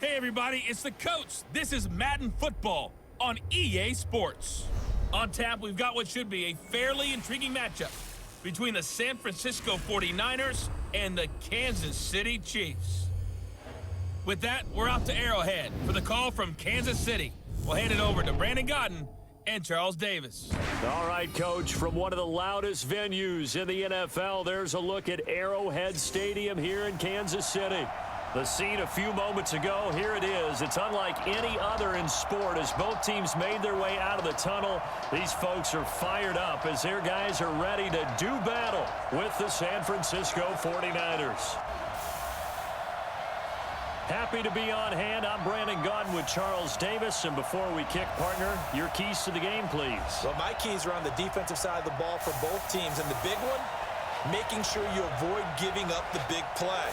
Hey everybody, it's the coach. This is Madden Football on EA Sports. On tap, we've got what should be a fairly intriguing matchup between the San Francisco 49ers and the Kansas City Chiefs. With that, we're off to Arrowhead for the call from Kansas City. We'll hand it over to Brandon Godden and Charles Davis. All right, Coach, from one of the loudest venues in the NFL, there's a look at Arrowhead Stadium here in Kansas City. The scene a few moments ago, here it is. It's unlike any other in sport as both teams made their way out of the tunnel. These folks are fired up as their guys are ready to do battle with the San Francisco 49ers. Happy to be on hand. I'm Brandon Godden with Charles Davis. And before we kick, partner, your keys to the game, please. Well, my keys are on the defensive side of the ball for both teams. And the big one, making sure you avoid giving up the big play.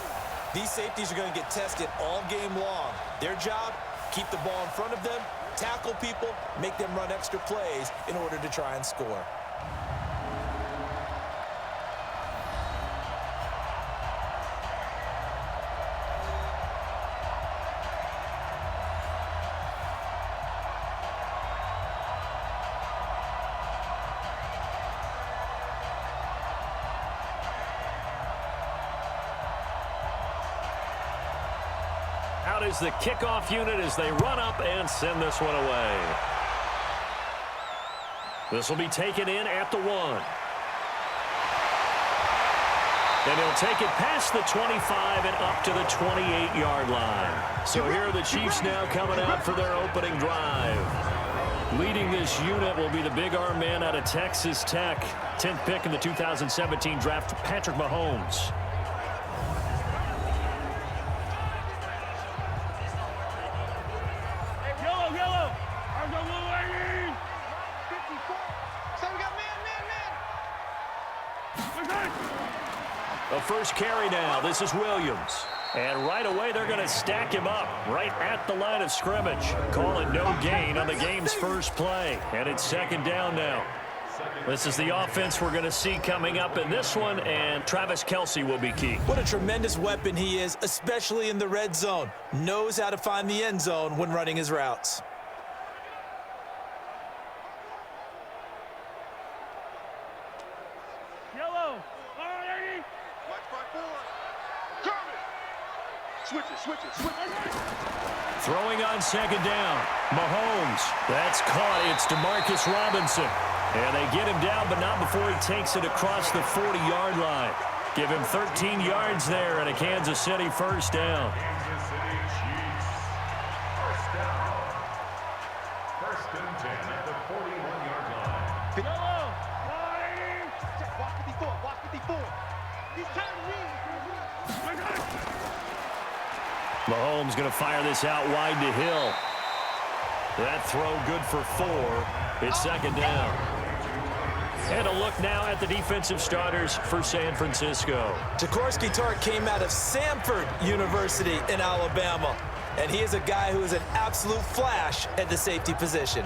These safeties are going to get tested all game long. Their job, keep the ball in front of them, tackle people, make them run extra plays in order to try and score. Out is the kickoff unit as they run up and send this one away. This will be taken in at the 1. And he'll take it past the 25 and up to the 28-yard line. So here are the Chiefs now coming out for their opening drive. Leading this unit will be the big arm man out of Texas Tech. 10th pick in the 2017 draft, Patrick Mahomes. The first carry now. This is Williams. And right away, they're going to stack him up right at the line of scrimmage. Call it no gain on the game's first play. And it's second down now. This is the offense we're going to see coming up in this one, and Travis Kelce will be key. What a tremendous weapon he is, especially in the red zone. Knows how to find the end zone when running his routes. Throwing on second down. Mahomes. That's caught. It's Demarcus Robinson. And they get him down, but not before he takes it across the 40-yard line. Give him 13 yards there and a Kansas City first down. First and 10 at the 41-yard line. Watch 54. He's trying to read. Mahomes going to fire this out wide to Hill. That throw good for 4. It's second down. And a look now at the defensive starters for San Francisco. Jaworski Tartt came out of Samford University in Alabama. And he is a guy who is an absolute flash at the safety position.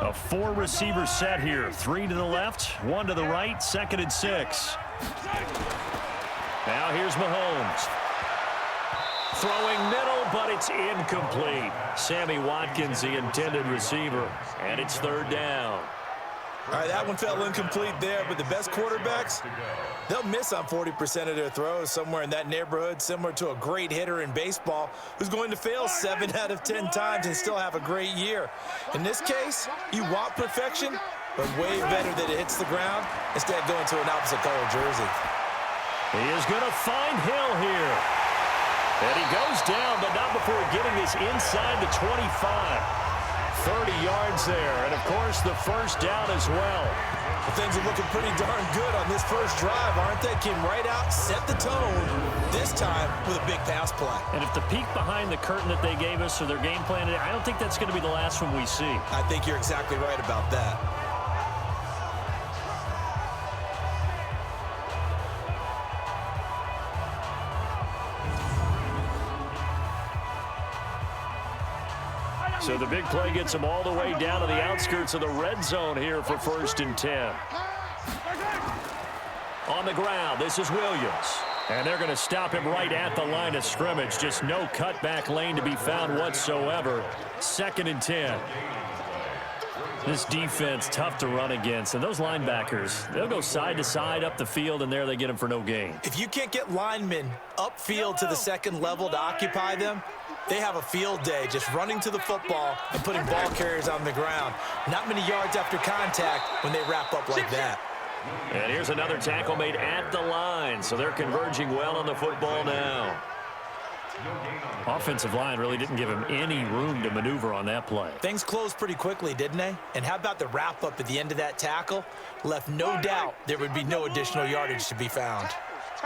A 4-receiver set here. 3 to the left, 1 to the right, 2nd and 6. Now here's Mahomes. Throwing middle, but it's incomplete. Sammy Watkins, the intended receiver, and it's third down. All right, that one fell incomplete there, but the best quarterbacks, they'll miss on 40% of their throws, somewhere in that neighborhood, similar to a great hitter in baseball who's going to fail 7 out of 10 times and still have a great year. In this case, you want perfection, but way better that it hits the ground instead of going to an opposite color jersey. He is going to find Hill here. And he goes down, but not before getting this inside the 25. 30 yards there, and of course the first down as well. Things are looking pretty darn good on this first drive, aren't they? Came right out, set the tone, this time with a big pass play. And if the peek behind the curtain that they gave us or their game plan, I don't think that's going to be the last one we see. I think you're exactly right about that. So the big play gets them all the way down to the outskirts of the red zone here for 1st and 10. On the ground, this is Williams. And they're going to stop him right at the line of scrimmage. Just no cutback lane to be found whatsoever. 2nd and 10. This defense, tough to run against. And those linebackers, they'll go side to side up the field, and there they get them for no gain. If you can't get linemen upfield to the second level to occupy them, they have a field day just running to the football and putting ball carriers on the ground. Not many yards after contact when they wrap up like that. And here's another tackle made at the line, so they're converging well on the football now. Offensive line really didn't give him any room to maneuver on that play. Things closed pretty quickly, didn't they? And how about the wrap-up at the end of that tackle? Left no doubt there would be no additional yardage to be found.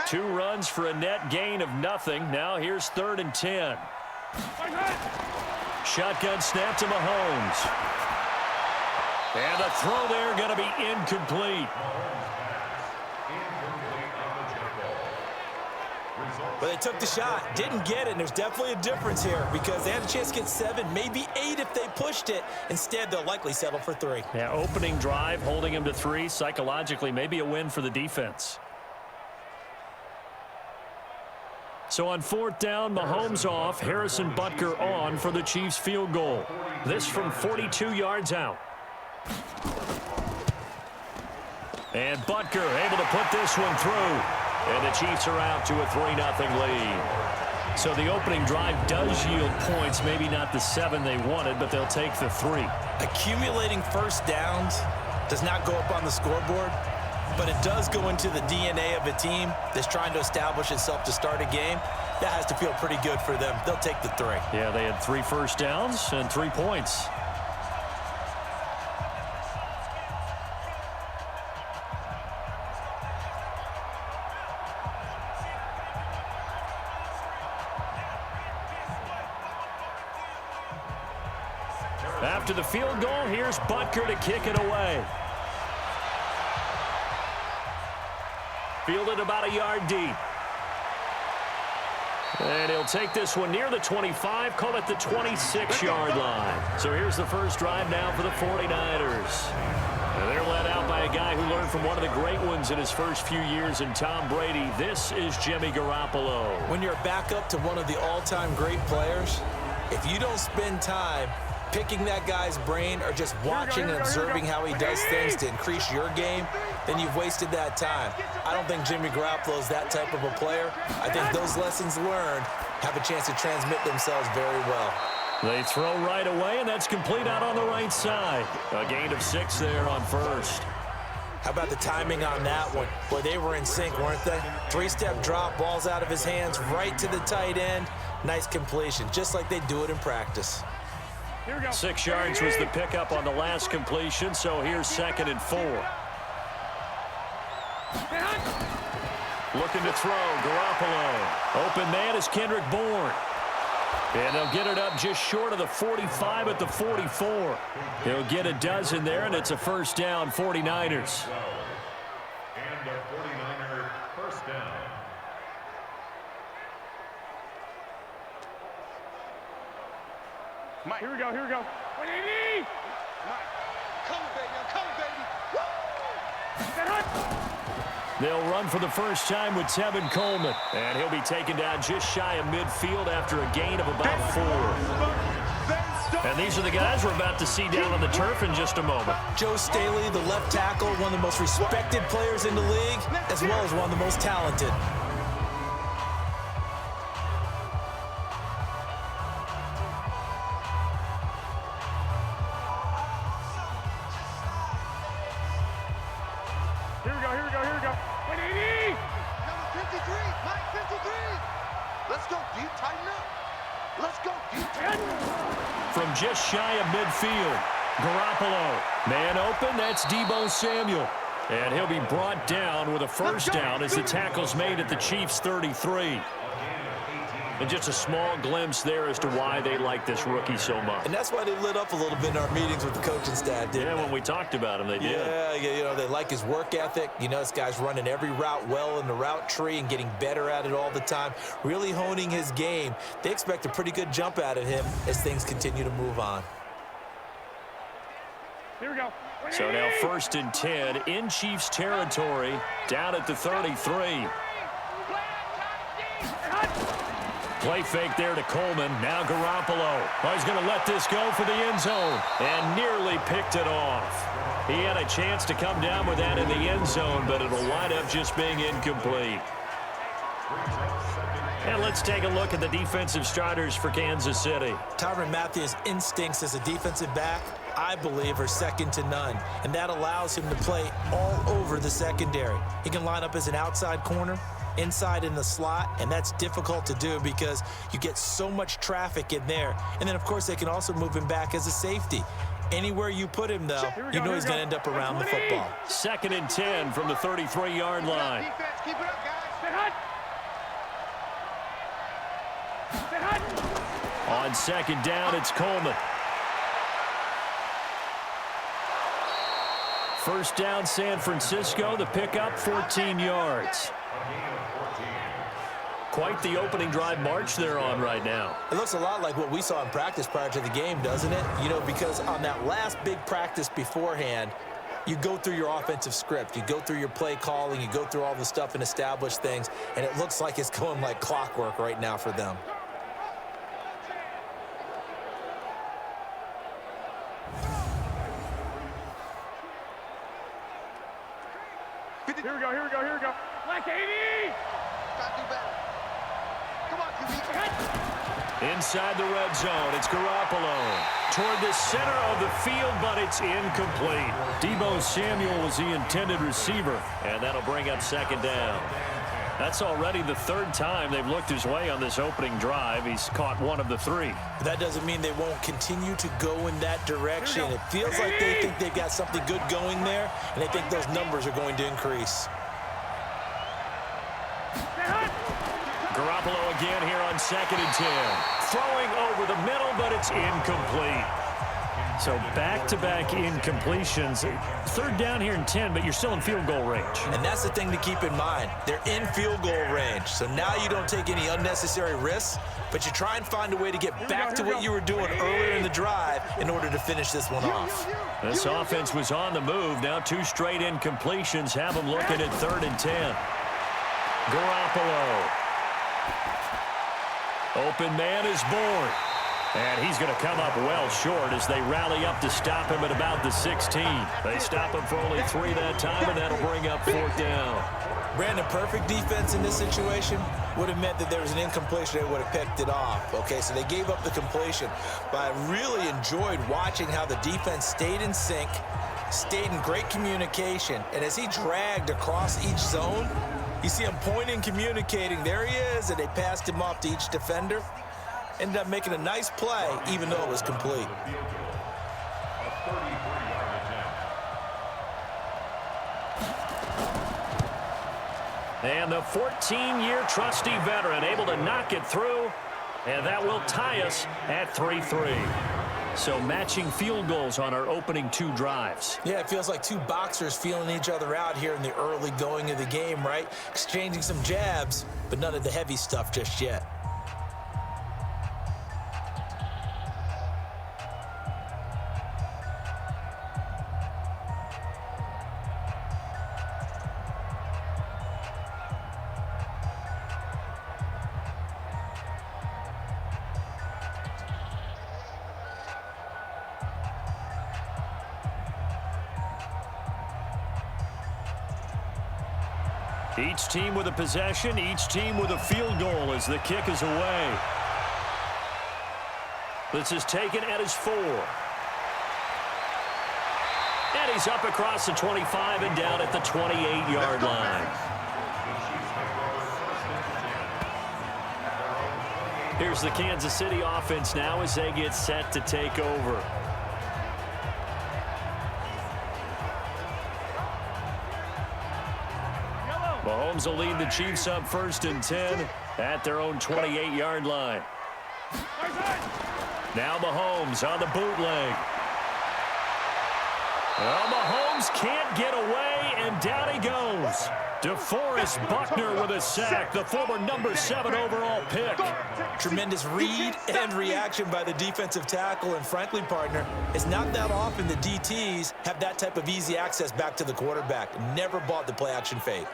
2 runs for a net gain of nothing. Now here's 3rd and 10. Shotgun snap to Mahomes. And the throw there going to be incomplete. But they took the shot, didn't get it, and there's definitely a difference here because they had a chance to get 7, maybe 8 if they pushed it. Instead, they'll likely settle for 3. Yeah, opening drive, holding him to 3, psychologically maybe a win for the defense. So on 4th down, Mahomes off, Harrison Butker on for the Chiefs field goal. This from 42 yards out. And Butker able to put this one through. And the Chiefs are out to a 3-0 lead. So the opening drive does yield points, maybe not the 7 they wanted, but they'll take the 3. Accumulating first downs does not go up on the scoreboard, but it does go into the DNA of a team that's trying to establish itself to start a game. That has to feel pretty good for them. They'll take the 3. Yeah, they had 3 first downs and 3 points. After the field goal, here's Butker to kick it away. Fielded about a yard deep. And he'll take this one near the 25, call it the 26-yard line. So here's the first drive now for the 49ers. And they're led out by a guy who learned from one of the great ones in his first few years in Tom Brady. This is Jimmy Garoppolo. When you're back up to one of the all-time great players, if you don't spend time picking that guy's brain or just watching and observing how he does things to increase your game, then you've wasted that time. I don't think Jimmy Garoppolo is that type of a player. I think those lessons learned have a chance to transmit themselves very well. They throw right away, and that's complete out on the right side. A gain of 6 there on first. How about the timing on that one? Boy, they were in sync, weren't they? 3-step drop, ball's out of his hands, right to the tight end. Nice completion, just like they do it in practice. 6 yards was the pickup on the last completion, so here's 2nd and 4. Looking to throw, Garoppolo. Open man is Kendrick Bourne. And they'll get it up just short of the 45 at the 44. He'll get a dozen there, and it's a first down, 49ers. And the 49er first down. Mike, here we go, here we go. Mike, come baby, I'm coming, baby. Woo! They'll run for the first time with Tevin Coleman. And he'll be taken down just shy of midfield after a gain of about 4. And these are the guys we're about to see down on the turf in just a moment. Joe Staley, the left tackle, one of the most respected players in the league, as well as one of the most talented. Here we go, here we go, here we go. 180! Number 53, Mike 53. Let's go, deep, tighten up. Let's go, deep, tighten up. From just shy of midfield, Garoppolo. Man open, that's Deebo Samuel. And he'll be brought down with a first down as the tackle's made at the Chiefs' 33. And just a small glimpse there as to why they like this rookie so much. And that's why they lit up a little bit in our meetings with the coaching staff, didn't they? When we talked about him, they did. Yeah, you know, they like his work ethic. You know, this guy's running every route well in the route tree and getting better at it all the time, really honing his game. They expect a pretty good jump out of him as things continue to move on. Here we go. So now 1st and 10 in Chiefs territory, down at the 33. Play fake there to Coleman. Now Garoppolo. Oh, he's going to let this go for the end zone and nearly picked it off. He had a chance to come down with that in the end zone, but it'll wind up just being incomplete. And let's take a look at the defensive starters for Kansas City. Tyrann Mathieu's instincts as a defensive back, I believe, are second to none. And that allows him to play all over the secondary. He can line up as an outside corner, inside in the slot, and that's difficult to do because you get so much traffic in there. And then, of course, they can also move him back as a safety. Anywhere you put him, though, you know he's going to end up around the football. 2nd and 10 from the 33-yard line. Defense, keep it up, guys. On 2nd down, it's Coleman. 1st down, San Francisco. The pickup, 14 yards. Quite the opening drive march they're on right now. It looks a lot like what we saw in practice prior to the game, doesn't it? You know, because on that last big practice beforehand, you go through your offensive script. You go through your play calling. You go through all the stuff and establish things. And it looks like it's going like clockwork right now for them. Here we go, here we go, here we go. Like 80! Gotta do better. Come on, QB. Inside the red zone, it's Garoppolo. Toward the center of the field, but it's incomplete. Deebo Samuel was the intended receiver, and that'll bring up 2nd down. That's already the 3rd time they've looked his way on this opening drive. He's caught 1 of the 3. That doesn't mean they won't continue to go in that direction. It feels like they think they've got something good going there, and they think those numbers are going to increase. Garoppolo again here on 2nd and 10. Throwing over the middle, but it's incomplete. So back-to-back incompletions. 3rd down here and 10, but you're still in field goal range. And that's the thing to keep in mind. They're in field goal range. So now you don't take any unnecessary risks, but you try and find a way to get back to what you were doing earlier in the drive in order to finish this one off. This offense was on the move. Now 2 straight incompletions have them looking at 3rd and 10. Garoppolo. Open man is born. And he's going to come up well short as they rally up to stop him at about the 16. They stop him for only 3 that time, and that'll bring up 4th down. Brandon, perfect defense in this situation would have meant that there was an incompletion. They would have picked it off. Okay, so they gave up the completion. But I really enjoyed watching how the defense stayed in sync, stayed in great communication. And as he dragged across each zone, you see him pointing, communicating. There he is, and they passed him off to each defender. Ended up making a nice play, even though it was complete. And the 14-year trusty veteran able to knock it through, and that will tie us at 3-3. So matching field goals on our opening 2 drives. Yeah, it feels like 2 boxers feeling each other out here in the early going of the game, right? Exchanging some jabs, but none of the heavy stuff just yet. Each team with a possession, each team with a field goal as the kick is away. This is taken at his 4. And he's up across the 25 and down at the 28-yard line. Here's the Kansas City offense now as they get set to take over. Mahomes will lead the Chiefs up 1st and 10 at their own 28-yard line. Now Mahomes on the bootleg. Well, Mahomes can't get away, and down he goes. DeForest Buckner with a sack, the former number 7 overall pick. Tremendous read and reaction by the defensive tackle, and frankly, partner, it's not that often the DTs have that type of easy access back to the quarterback. Never bought the play-action fake.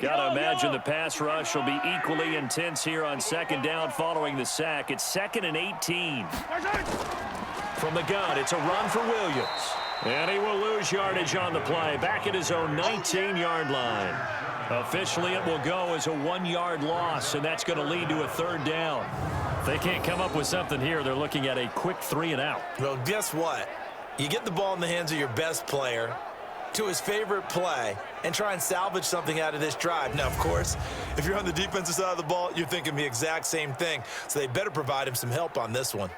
Got to imagine the pass rush will be equally intense here on second down following the sack. It's 2nd and 18. From the gun, it's a run for Williams. And he will lose yardage on the play, back at his own 19-yard line. Officially, it will go as a 1-yard loss, and that's going to lead to a 3rd down. If they can't come up with something here, they're looking at a quick 3-and-out. Well, guess what? You get the ball in the hands of your best player to his favorite play and try and salvage something out of this drive. Now, of course, if you're on the defensive side of the ball, you're thinking the exact same thing. So they better provide him some help on this one.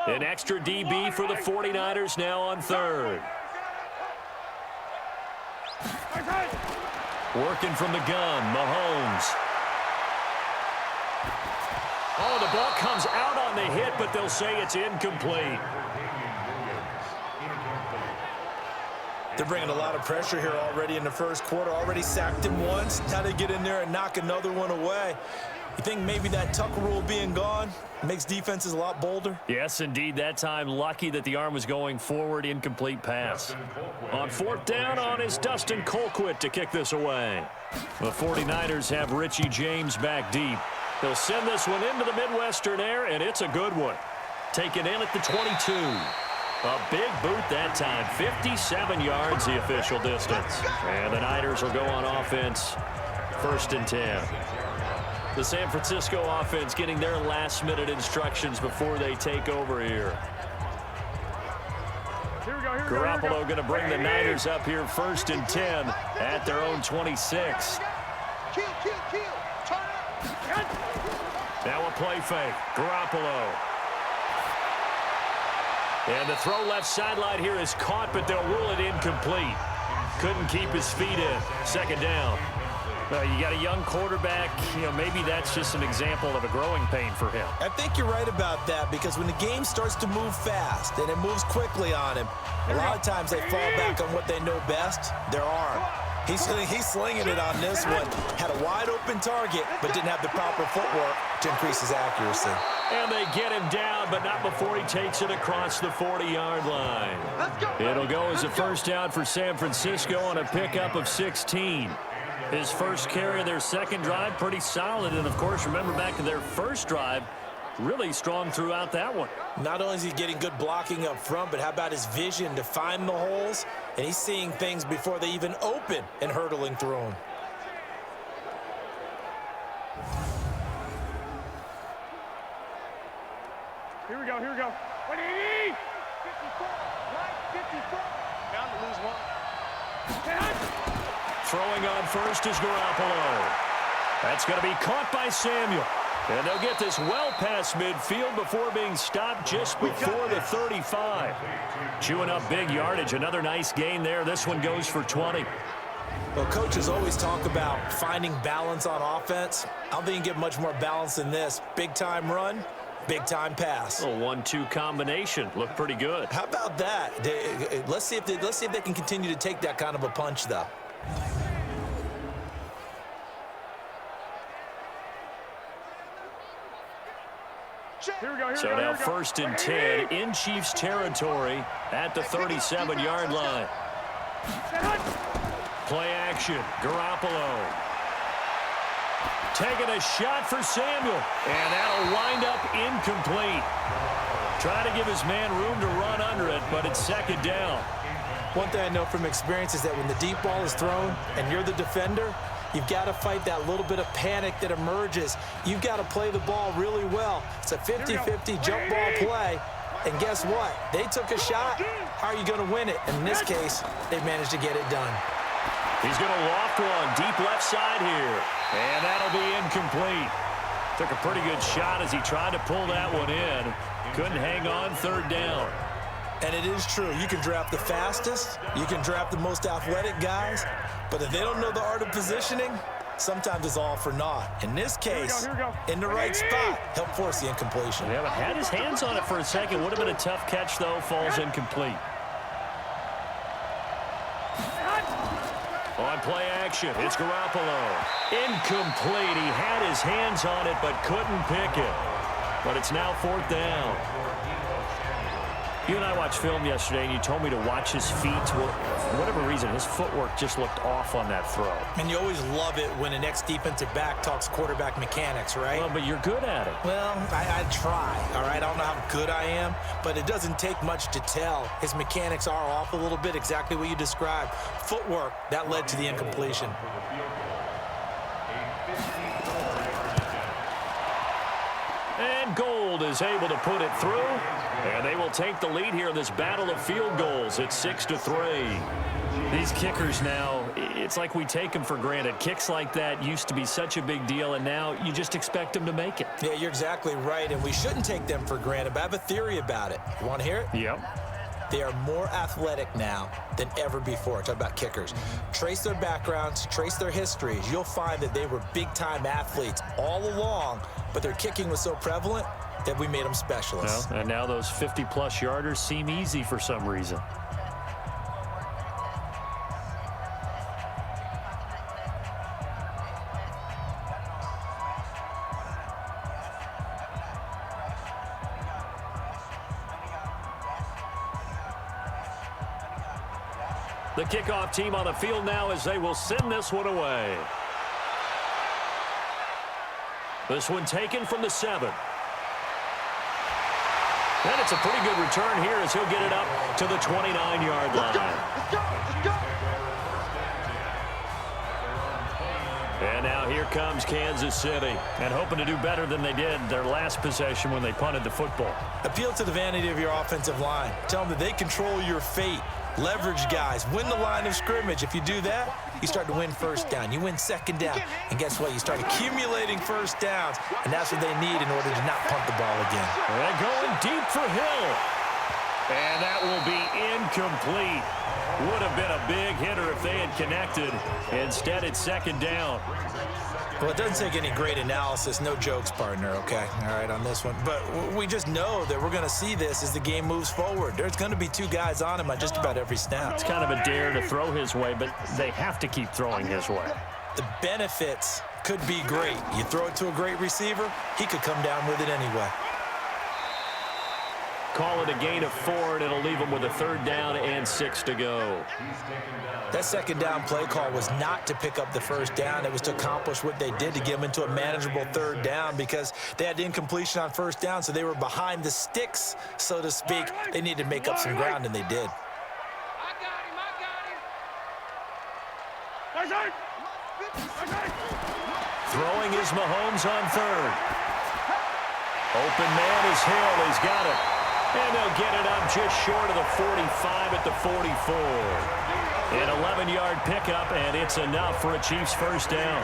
An extra DB for the 49ers now on 3rd. Working from the gun, Mahomes. Oh, the ball comes out on the hit, but they'll say it's incomplete. They're bringing a lot of pressure here already in the first quarter. Already sacked him once. Now they get in there and knock another one away. You think maybe that Tucker rule being gone makes defenses a lot bolder? Yes, indeed. That time, lucky that the arm was going forward. Incomplete pass. On 4th down on is Dustin Colquitt to kick this away. The 49ers have Richie James back deep. They'll send this one into the Midwestern air, and it's a good one. Taken in at the 22. A big boot that time. 57 yards the official distance. And the Niners will go on offense. 1st and 10. The San Francisco offense getting their last-minute instructions before they take over here. Garoppolo going to bring the Niners up here 1st and 10 at their own 26. Now a play fake. Garoppolo. And the throw left sideline here is caught, but they'll rule it incomplete. Couldn't keep his feet in. 2nd down. You got a young quarterback. Maybe that's just an example of a growing pain for him. I think you're right about that, because when the game starts to move fast and it moves quickly on him, a lot of times they fall back on what they know best, their arm. He's slinging it on this one. Had a wide-open target, but didn't have the proper footwork to increase his accuracy. And they get him down, but not before he takes it across the 40-yard line. It'll go as a 1st down for San Francisco on a pickup of 16. His first carry of their 2nd drive, pretty solid. And, of course, remember back to their 1st drive, really strong throughout that one. Not only is he getting good blocking up front, but how about his vision to find the holes? And he's seeing things before they even open and hurdling through them. Here we go. 180! 54! Right, 54! Down to lose one. Throwing on first is Garoppolo. That's going to be caught by Samuel. And they'll get this well past midfield before being stopped just before the 35. Chewing up big yardage. Another nice gain there. This one goes for 20. Well, coaches always talk about finding balance on offense. I don't think you get much more balance than this. Big-time run, big-time pass. A 1-2 combination. Looked pretty good. How about that? Let's see if they can continue to take that kind of a punch, though. So now 1st and 10 in Chiefs territory at the 37-yard line. Play action. Garoppolo. Taking a shot for Samuel. And that'll wind up incomplete. Trying to give his man room to run under it, but it's 2nd down. One thing I know from experience is that when the deep ball is thrown and you're the defender, you've got to fight that little bit of panic that emerges. You've got to play the ball really well. It's a 50-50 jump ball play. And guess what? They took a shot. How are you going to win it? And in this case, they managed to get it done. He's going to loft one deep left side here. And that'll be incomplete. Took a pretty good shot as he tried to pull that one in. Couldn't hang on third down. And it is true. You can draft the fastest. You can draft the most athletic guys. But if they don't know the art of positioning, sometimes it's all for naught. In this case, in the right spot, help force the incompletion. Yeah, but had his hands on it for a second. Would have been a tough catch, though. Falls incomplete. On play action, it's Garoppolo. Incomplete. He had his hands on it, but couldn't pick it. But it's now fourth down. You and I watched film yesterday, and you told me to watch his feet. Well, for whatever reason, his footwork just looked off on that throw. And you always love it when an ex-defensive back talks quarterback mechanics, right? Well, but you're good at it. Well, I try, all right? I don't know how good I am, but it doesn't take much to tell. His mechanics are off a little bit, exactly what you described. Footwork, that led to the incompletion. And Gold is able to put it through. And they will take the lead here in this battle of field goals. It's 6-3. These kickers now, it's like we take them for granted. Kicks like that used to be such a big deal, and now you just expect them to make it. Yeah, you're exactly right, and we shouldn't take them for granted, but I have a theory about it. You want to hear it? Yep. They are more athletic now than ever before. Talk about kickers. Trace their backgrounds, trace their histories. You'll find that they were big-time athletes all along, but their kicking was so prevalent that we made them specialists. Well, and now those 50-plus yarders seem easy for some reason. The kickoff team on the field now as they will send this one away. This one taken from the 7. And it's a pretty good return here as he'll get it up to the 29-yard line. Let's go. And now here comes Kansas City, and hoping to do better than they did their last possession when they punted the football. Appeal to the vanity of your offensive line. Tell them that they control your fate. Leverage guys. Win the line of scrimmage. If you do that, you start to win first down. You win second down. And guess what? You start accumulating first downs. And that's what they need in order to not punt the ball again. And going deep for Hill. And that will be incomplete. Would have been a big hitter if they had connected. Instead, it's second down. Well, it doesn't take any great analysis. No jokes, partner, okay? All right, on this one. But we just know that we're going to see this as the game moves forward. There's going to be 2 guys on him on just about every snap. It's kind of a dare to throw his way, but they have to keep throwing his way. The benefits could be great. You throw it to a great receiver, he could come down with it anyway. Call it a gain of 4, and it'll leave them with a 3rd down and 6 to go. That second down play call was not to pick up the first down. It was to accomplish what they did, to get them into a manageable 3rd down, because they had incompletion on first down, so they were behind the sticks, so to speak. They needed to make up some ground, and they did. Throwing is Mahomes on 3rd. Open man is Hill. He's got it. And they'll get it up just short of the 45 at the 44. An 11-yard pickup, and it's enough for a Chiefs first down.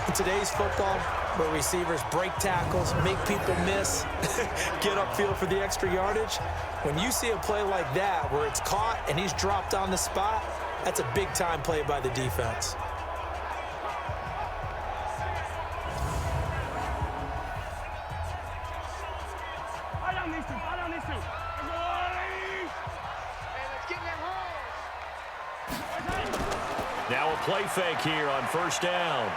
In today's football, where receivers break tackles, make people miss, get upfield for the extra yardage, when you see a play like that where it's caught and he's dropped on the spot, that's a big-time play by the defense. Now a play fake here on first down.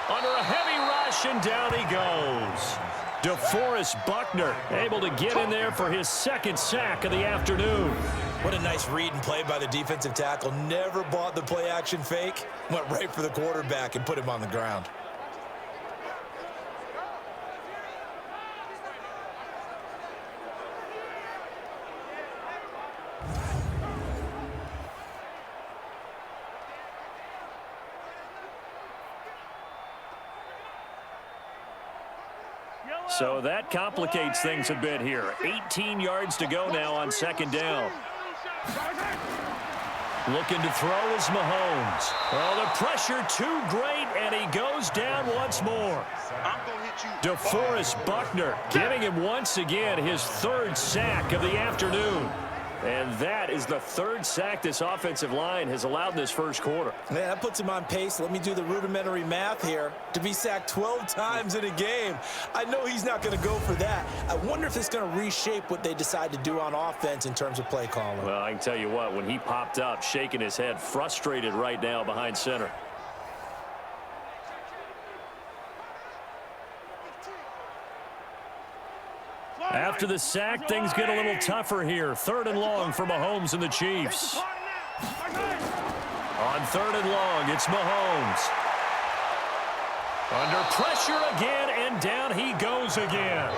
Under a heavy rush, and down he goes. DeForest Buckner able to get in there for his 2nd sack of the afternoon. What a nice read and play by the defensive tackle. Never bought the play-action fake. Went right for the quarterback and put him on the ground. So that complicates things a bit here. 18 yards to go now on 2nd down. Looking to throw is Mahomes. Oh, the pressure too great, and he goes down once more. I'm going to hit you. DeForest Buckner giving him once again his third sack of the afternoon. And that is the third sack this offensive line has allowed in this first quarter. Man, that puts him on pace. Let me do the rudimentary math here. To be sacked 12 times in a game, I know he's not going to go for that. I wonder if it's going to reshape what they decide to do on offense in terms of play calling. Well, I can tell you what, when he popped up, shaking his head, frustrated right now behind center. After the sack, things get a little tougher here. 3rd and long for Mahomes and the Chiefs. On 3rd and long, it's Mahomes. Under pressure again, and down he goes again.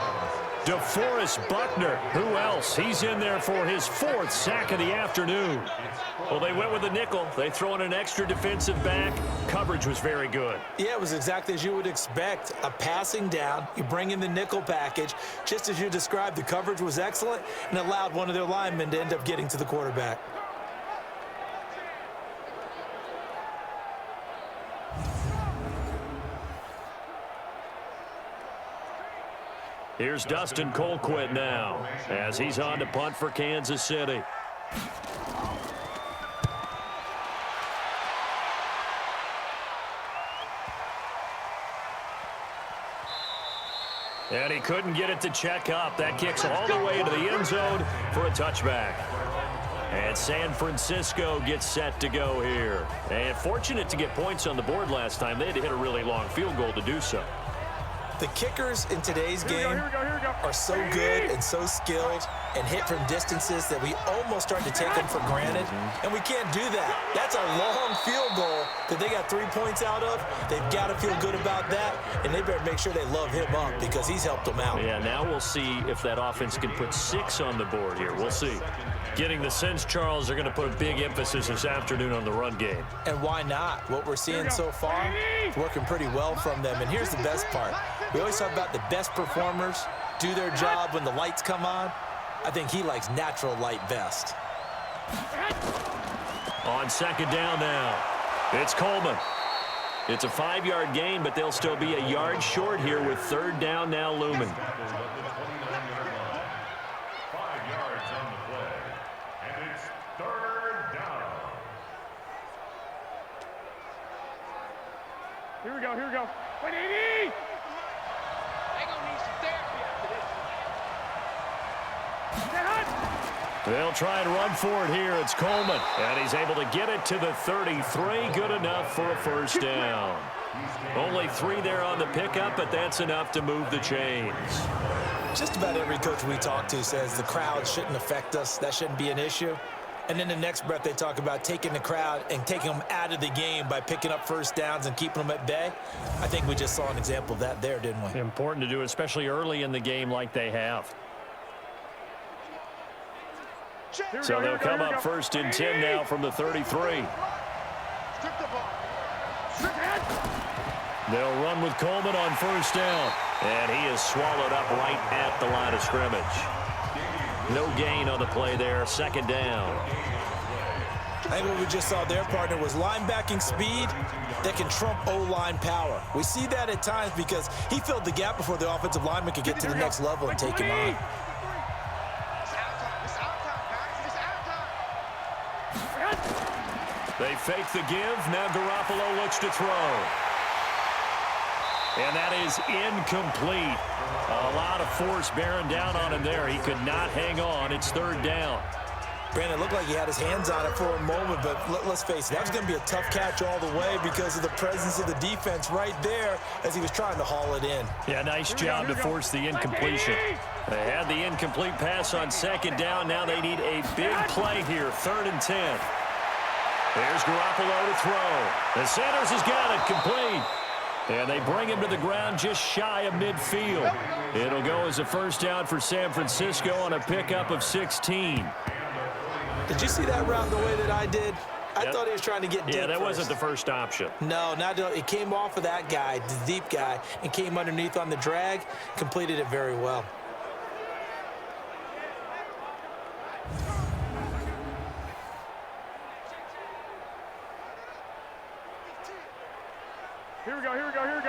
DeForest Buckner, who else? He's in there for his 4th sack of the afternoon. Well, they went with a nickel. They throw in an extra defensive back. Coverage was very good. Yeah, it was exactly as you would expect. A passing down, you bring in the nickel package. Just as you described, the coverage was excellent and allowed one of their linemen to end up getting to the quarterback. Here's Dustin Colquitt now as he's on to punt for Kansas City. And he couldn't get it to check up. That kicks all the way to the end zone for a touchback. And San Francisco gets set to go here. And fortunate to get points on the board last time. They had to hit a really long field goal to do so. The kickers in today's game are so good and so skilled and hit from distances that we almost start to take them for granted, and we can't do that. That's a long field goal that they got 3 points out of. They've got to feel good about that, and they better make sure they love him up because he's helped them out. Yeah, now we'll see if that offense can put 6 on the board here. We'll see. Getting the sense, Charles, they're going to put a big emphasis this afternoon on the run game. And why not? What we're seeing so far is working pretty well from them. And here's the best part. We always talk about the best performers do their job when the lights come on. I think he likes natural light best. On 2nd down now, it's Coleman. It's a 5-yard gain, but they'll still be a yard short here with 3rd down now looming. 5 yards on the play. And it's 3rd down. Here we go, here we go. 180! They're going to need some therapy after this. They'll try and run for it here. It's Coleman, and he's able to get it to the 33. Good enough for a 1st down. Only 3 there on the pickup, but that's enough to move the chains. Just about every coach we talk to says the crowd shouldn't affect us. That shouldn't be an issue. And then the next breath they talk about taking the crowd and taking them out of the game by picking up 1st downs and keeping them at bay. I think we just saw an example of that there, didn't we? Important to do, especially early in the game like they have. So they'll come up 1st and 10 now from the 33. They'll run with Coleman on 1st down. And he is swallowed up right at the line of scrimmage. No gain on the play there. 2nd down. I think what we just saw their partner was linebacking speed that can trump O-line power. We see that at times because he filled the gap before the offensive lineman could get to the next level and take him on. They fake the give. Now Garoppolo looks to throw. And that is incomplete. A lot of force bearing down on him there. He could not hang on. It's 3rd down. Brandon, it looked like he had his hands on it for a moment, but let's face it, that was going to be a tough catch all the way because of the presence of the defense right there as he was trying to haul it in. Yeah, nice job to force the incompletion. They had the incomplete pass on 2nd down. Now they need a big play here, 3rd and 10. There's Garoppolo to throw. And Sanders has got it complete. And they bring him to the ground just shy of midfield. It'll go as a 1st down for San Francisco on a pickup of 16. Did you see that route the way that I did? I thought he was trying to get deep. Yeah, that first. wasn't the first option. No, not it came off of that guy, the deep guy, and came underneath on the drag, completed it very well.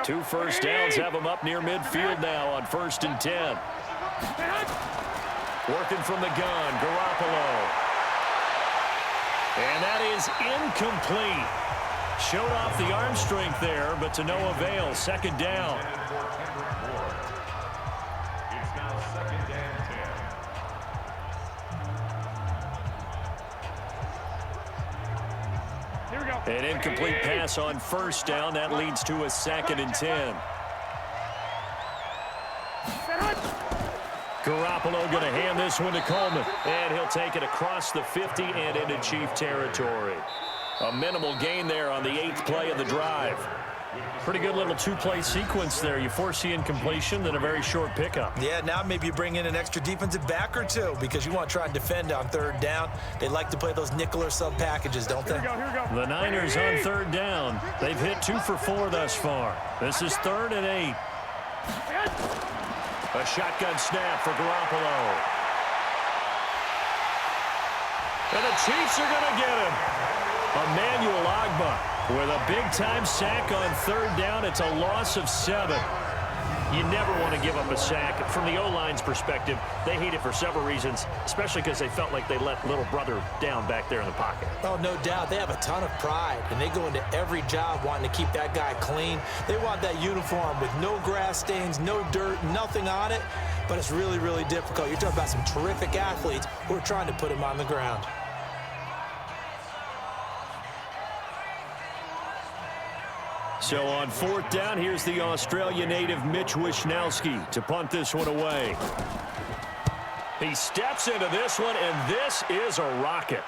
2 first downs have them up near midfield now on 1st and 10. Working from the gun, Garoppolo. And that is incomplete. Showed off the arm strength there, but to no avail. 2nd down. It's now 2nd and 10. Here we go. An incomplete pass on 1st down. That leads to a 2nd and 10. Garoppolo going to hand this one to Coleman. And he'll take it across the 50 and into Chief territory. A minimal gain there on the 8th play of the drive. Pretty good little 2-play sequence there. You force the incompletion, then a very short pickup. Yeah, now maybe you bring in an extra defensive back or two because you want to try and defend on 3rd down. They like to play those nickel or sub packages, don't they? Here we go. The Niners on 3rd down. They've hit 2 for 4 thus far. This is 3rd and 8. A shotgun snap for Garoppolo. And the Chiefs are going to get him. Emmanuel Ogbah with a big-time sack on 3rd down. It's a loss of 7. You never want to give up a sack. From the O-line's perspective, they hate it for several reasons, especially because they felt like they let little brother down back there in the pocket. Oh, no doubt. They have a ton of pride, and they go into every job wanting to keep that guy clean. They want that uniform with no grass stains, no dirt, nothing on it, but it's really, really difficult. You're talking about some terrific athletes who are trying to put him on the ground. So on 4th down, here's the Australia native Mitch Wishnowsky to punt this one away. He steps into this one, and this is a rocket.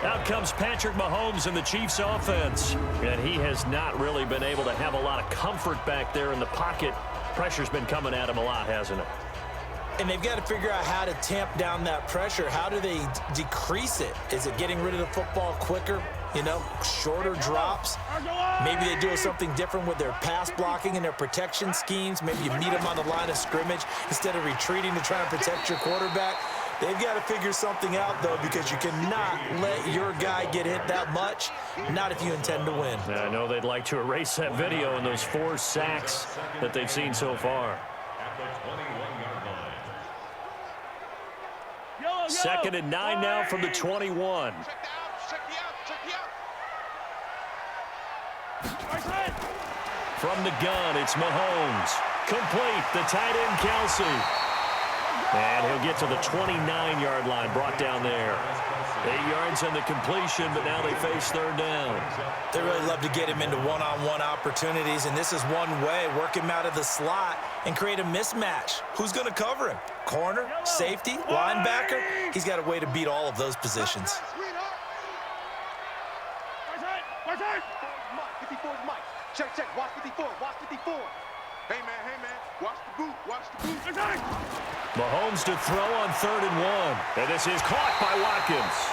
Out comes Patrick Mahomes in the Chiefs offense. And he has not really been able to have a lot of comfort back there in the pocket. Pressure's been coming at him a lot, hasn't it? And they've got to figure out how to tamp down that pressure. How do they decrease it? Is it getting rid of the football quicker? You know, shorter drops? Maybe they do something different with their pass blocking and their protection schemes. Maybe you meet them on the line of scrimmage instead of retreating to try and protect your quarterback. They've got to figure something out, though, because you cannot let your guy get hit that much, not if you intend to win. I know they'd like to erase that video and those 4 sacks that they've seen so far. At the 21-yard line. 2nd and 9 now from the 21. From the gun, it's Mahomes. Complete, the tight end, Kelsey. And he'll get to the 29-yard line, brought down there. 8 yards on the completion, but now they face 3rd down. They really love to get him into one-on-one opportunities, and this is one way. Work him out of the slot and create a mismatch. Who's going to cover him? Corner, safety, linebacker? He's got a way to beat all of those positions. Check, watch 54, watch 54. Hey, man, watch the boot, watch the boot. Mahomes to throw on 3rd and 1. And this is caught by Watkins.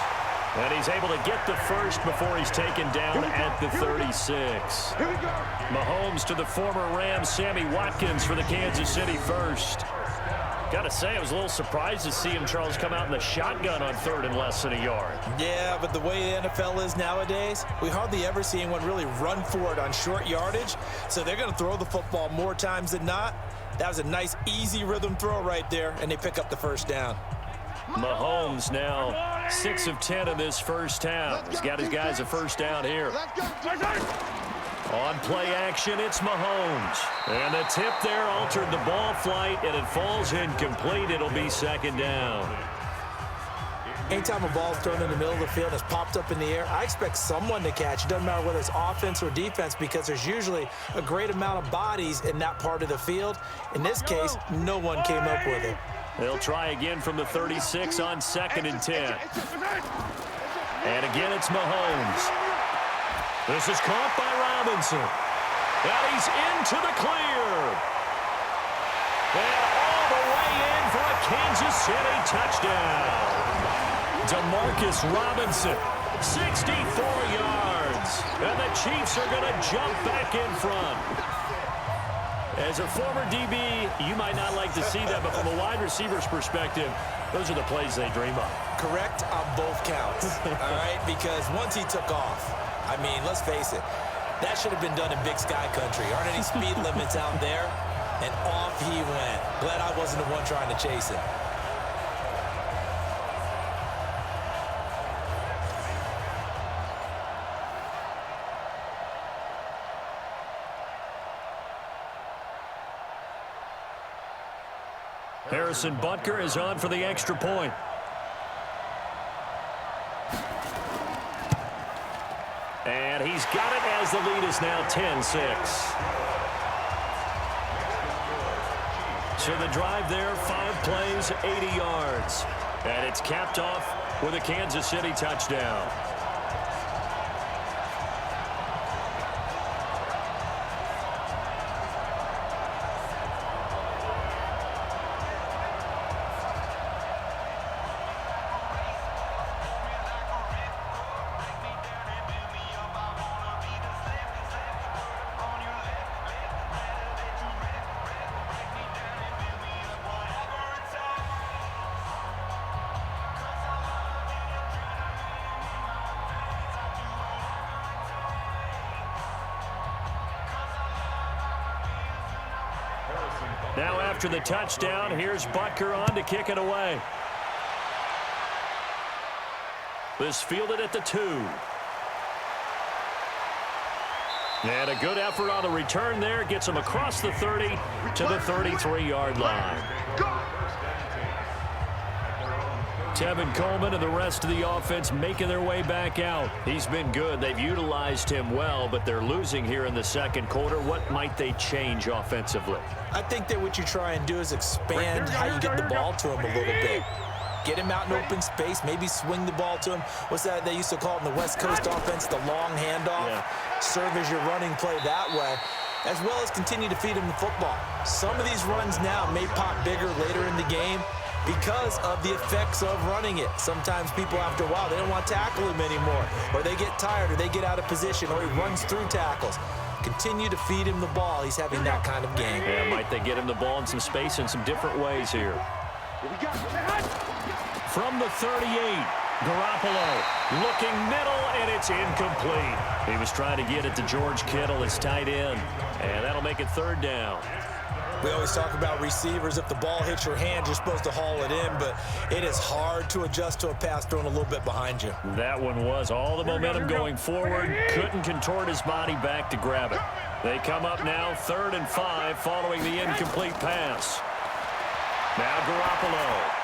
And he's able to get the first before he's taken down at the 36. Here we go. Mahomes to the former Ram, Sammy Watkins, for the Kansas City first. Got to say, I was a little surprised to see him, Charles, come out in the shotgun on 3rd and less than a yard. Yeah, but the way the NFL is nowadays, we hardly ever see anyone really run for it on short yardage. So they're going to throw the football more times than not. That was a nice, easy rhythm throw right there, and they pick up the first down. Mahomes now 6 of 10 in this first half. He's got his guys a first down here. On play action, it's Mahomes. And the tip there altered the ball flight, and it falls incomplete. It'll be 2nd down. Anytime a ball is thrown in the middle of the field and it's popped up in the air, I expect someone to catch. It doesn't matter whether it's offense or defense because there's usually a great amount of bodies in that part of the field. In this case, no one came up with it. They'll try again from the 36 on 2nd and 10. And again, it's Mahomes. This is caught by Robinson. And he's into the clear. And all the way in for a Kansas City touchdown. Demarcus Robinson, 64 yards. And the Chiefs are going to jump back in front. As a former DB, you might not like to see that, but from a wide receiver's perspective, those are the plays they dream of. Correct on both counts, all right? Because once he took off, I mean, let's face it, that should have been done in Big Sky Country. Aren't any speed limits out there? And off he went. Glad I wasn't the one trying to chase him. Harrison Butker is on for the extra point. And he's got it as the lead is now 10-6. So the drive there, 5 plays, 80 yards. And it's capped off with a Kansas City touchdown. Now after the touchdown, here's Butker on to kick it away. This fielded at the 2. And a good effort on the return there. Gets him across the 30 to the 33-yard line. Tevin Coleman and the rest of the offense making their way back out. He's been good. They've utilized him well, but they're losing here in the second quarter. What might they change offensively? I think that what you try and do is expand how you get the ball to him a little bit. Get him out in open space, maybe swing the ball to him. What's that they used to call it in the West Coast offense, the long handoff? Yeah. Serve as your running play that way, as well as continue to feed him the football. Some of these runs now may pop bigger later in the game because of the effects of running it. Sometimes people, after a while, they don't want to tackle him anymore, or they get tired, or they get out of position, or he runs through tackles. Continue to feed him the ball. He's having that kind of game. Yeah, might they get him the ball in some space in some different ways here. From the 38, Garoppolo looking middle, and it's incomplete. He was trying to get it to George Kittle, his tight end, and that'll make it 3rd down. We always talk about receivers. If the ball hits your hand, you're supposed to haul it in, but it is hard to adjust to a pass thrown a little bit behind you. That one was all the momentum going forward. Couldn't contort his body back to grab it. They come up now 3rd and 5 following the incomplete pass. Now Garoppolo.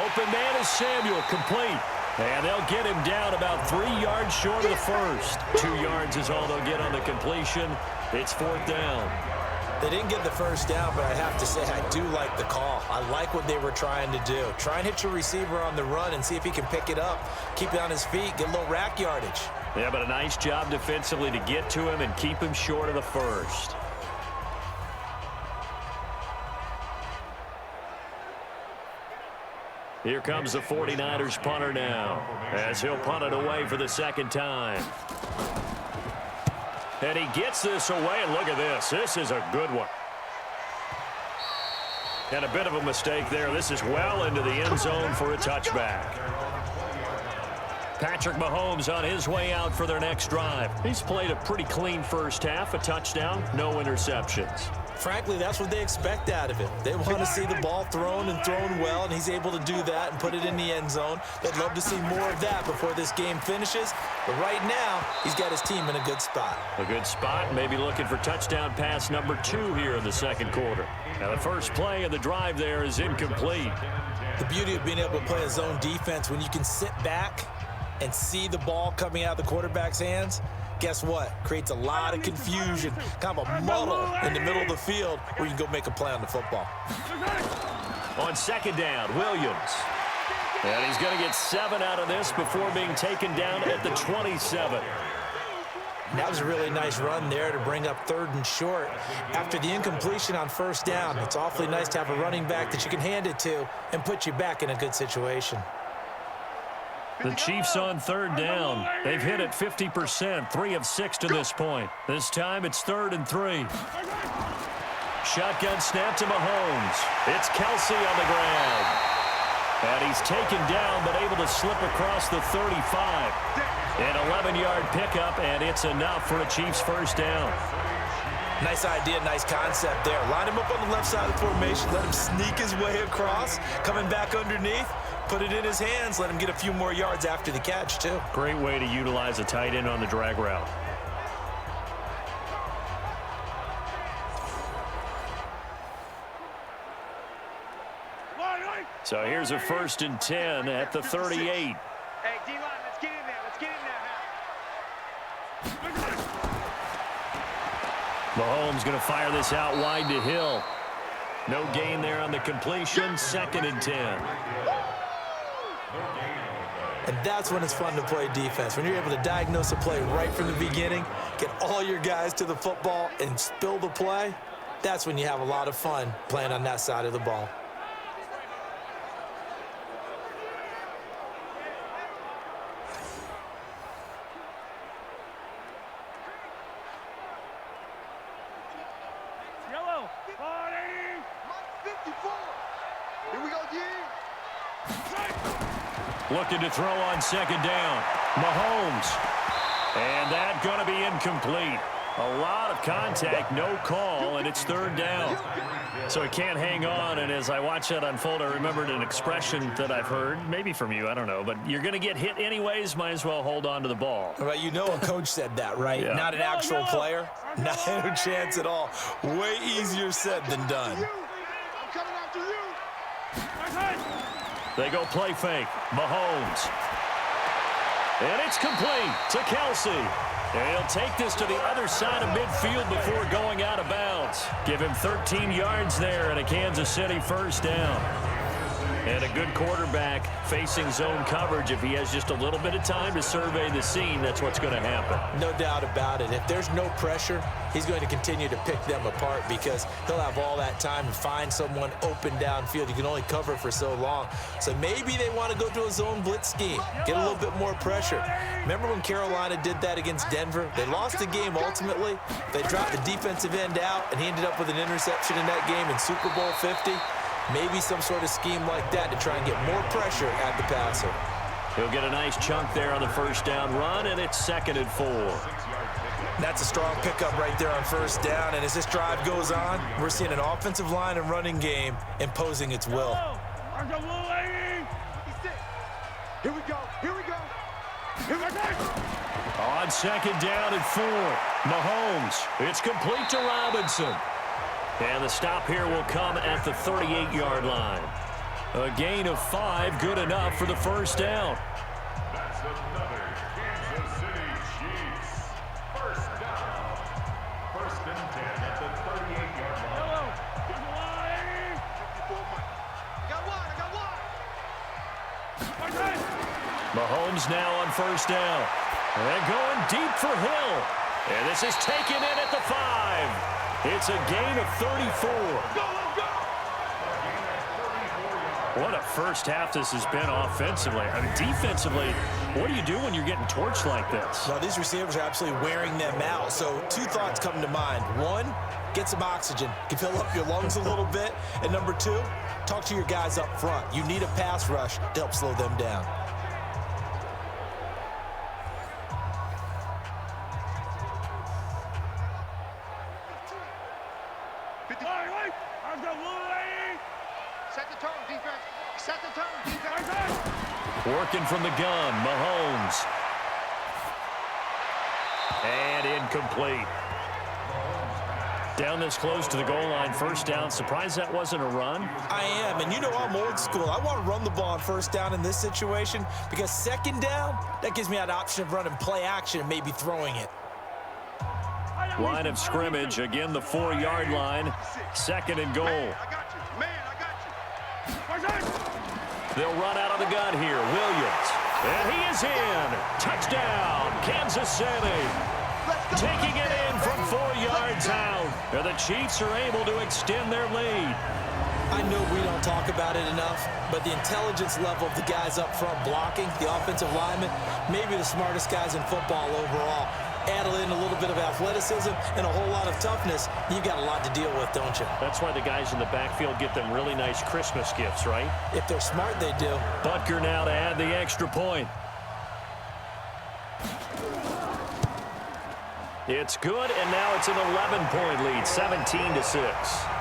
Open man is Samuel, complete. And they'll get him down about 3 yards short of the first. 2 yards is all they'll get on the completion. It's 4th down. They didn't get the first down, but I have to say I do like the call. I like what they were trying to do. Try and hit your receiver on the run and see if he can pick it up, keep it on his feet, get a little rack yardage. Yeah, but a nice job defensively to get to him and keep him short of the first. Here comes the 49ers punter now, as he'll punt it away for the 2nd time. And he gets this away, and look at this. This is a good one. And a bit of a mistake there. This is well into the end zone for a touchback. Patrick Mahomes on his way out for their next drive. He's played a pretty clean first half, a touchdown, no interceptions. Frankly, that's what they expect out of him. They want to see the ball thrown and thrown well, and he's able to do that and put it in the end zone. They'd love to see more of that before this game finishes. But right now, he's got his team in a good spot. A good spot, maybe looking for touchdown pass number 2 here in the second quarter. Now, the first play of the drive there is incomplete. The beauty of being able to play a zone defense, when you can sit back and see the ball coming out of the quarterback's hands, guess what? Creates a lot of confusion, kind of a muddle in the middle of the field where you can go make a play on the football. On 2nd down, Williams. And he's going to get 7 out of this before being taken down at the 27. That was a really nice run there to bring up 3rd and short. After the incompletion on 1st down, it's awfully nice to have a running back that you can hand it to and put you back in a good situation. The Chiefs on 3rd down. They've hit it 50%, 3 of 6 to this point. This time it's 3rd and 3. Shotgun snap to Mahomes. It's Kelsey on the grab. And he's taken down, but able to slip across the 35. An 11-yard pickup, and it's enough for a Chiefs first down. Nice idea, nice concept there. Line him up on the left side of the formation. Let him sneak his way across. Coming back underneath. Put it in his hands. Let him get a few more yards after the catch, too. Great way to utilize a tight end on the drag route. So here's a 1st and 10 at the 38. Hey, D-line, let's get in there. Let's get in there. Mahomes going to fire this out wide to Hill. No gain there on the completion. 2nd and 10. And that's when it's fun to play defense. When you're able to diagnose a play right from the beginning, get all your guys to the football, and spill the play, that's when you have a lot of fun playing on that side of the ball. Looking to throw on 2nd down. Mahomes. And that's going to be incomplete. A lot of contact, no call, and it's 3rd down. So he can't hang on, and as I watch that unfold, I remembered an expression that I've heard, maybe from you, I don't know, but you're going to get hit anyways, might as well hold on to the ball. Right, you know a coach said that, right? Yeah. Not an actual player. Not a chance at all. Way easier said than done. I'm coming after you. They go play fake. Mahomes. And it's complete to Kelsey. And he'll take this to the other side of midfield before going out of bounds. Give him 13 yards there and a Kansas City first down. And a good quarterback facing zone coverage. If he has just a little bit of time to survey the scene, that's what's going to happen. No doubt about it. If there's no pressure, he's going to continue to pick them apart because he'll have all that time to find someone open downfield. You can only cover for so long. So maybe they want to go to a zone blitz scheme, get a little bit more pressure. Remember when Carolina did that against Denver? They lost the game ultimately. They dropped the defensive end out, and he ended up with an interception in that game in Super Bowl 50. Maybe some sort of scheme like that to try and get more pressure at the passer. He'll get a nice chunk there on the first down run, and it's 2nd and 4. That's a strong pickup right there on first down, and as this drive goes on, we're seeing an offensive line and running game imposing its will. Here we go. Here we go. Here we go. On 2nd down and 4. Mahomes. It's complete to Robinson. And the stop here will come at the 38-yard line. A gain of 5, good enough for the first down. That's another Kansas City Chiefs. First down. 1st and 10 at the 38-yard line. Mahomes now on first down. And going deep for Hill. And this is taken in at the 5. It's a gain of 34. What a first half this has been offensively. I mean, defensively, what do you do when you're getting torched like this? Well, these receivers are absolutely wearing them out. So 2 thoughts come to mind. 1, get some oxygen. You can fill up your lungs a little bit. And number 2, talk to your guys up front. You need a pass rush to help slow them down. Set the tone, defense. Set the tone, defense. Working from the gun, Mahomes. And incomplete. Down this close to the goal line, first down. Surprised that wasn't a run? I am, and you know I'm old school. I want to run the ball on first down in this situation because 2nd down, that gives me that option of running play action and maybe throwing it. Line of scrimmage, again the 4-yard line. 2nd and goal. Man, I got you. Man, I got you. They'll run out of the gun here. Williams. And he is in. Touchdown, Kansas City. Taking it in from 4 yards out. And the Chiefs are able to extend their lead. I know we don't talk about it enough, but the intelligence level of the guys up front blocking, the offensive linemen, maybe the smartest guys in football overall. Add in a little bit of athleticism and a whole lot of toughness, you've got a lot to deal with, don't you? That's why the guys in the backfield get them really nice Christmas gifts, right? If they're smart, they do. Butker now to add the extra point. It's good, and now it's an 11-point lead, 17-6.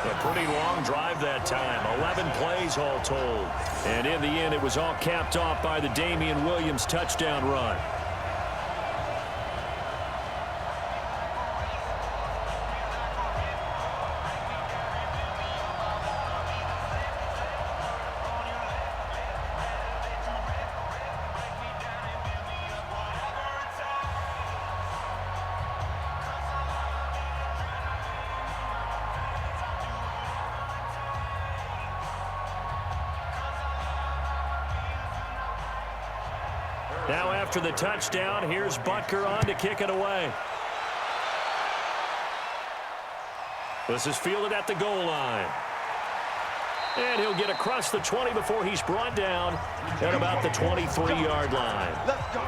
A pretty long drive that time, 11 plays all told. And in the end, it was all capped off by the Damian Williams touchdown run. Now after the touchdown, here's Butker on to kick it away. This is fielded at the goal line. And he'll get across the 20 before he's brought down at about the 23-yard line. Let's go.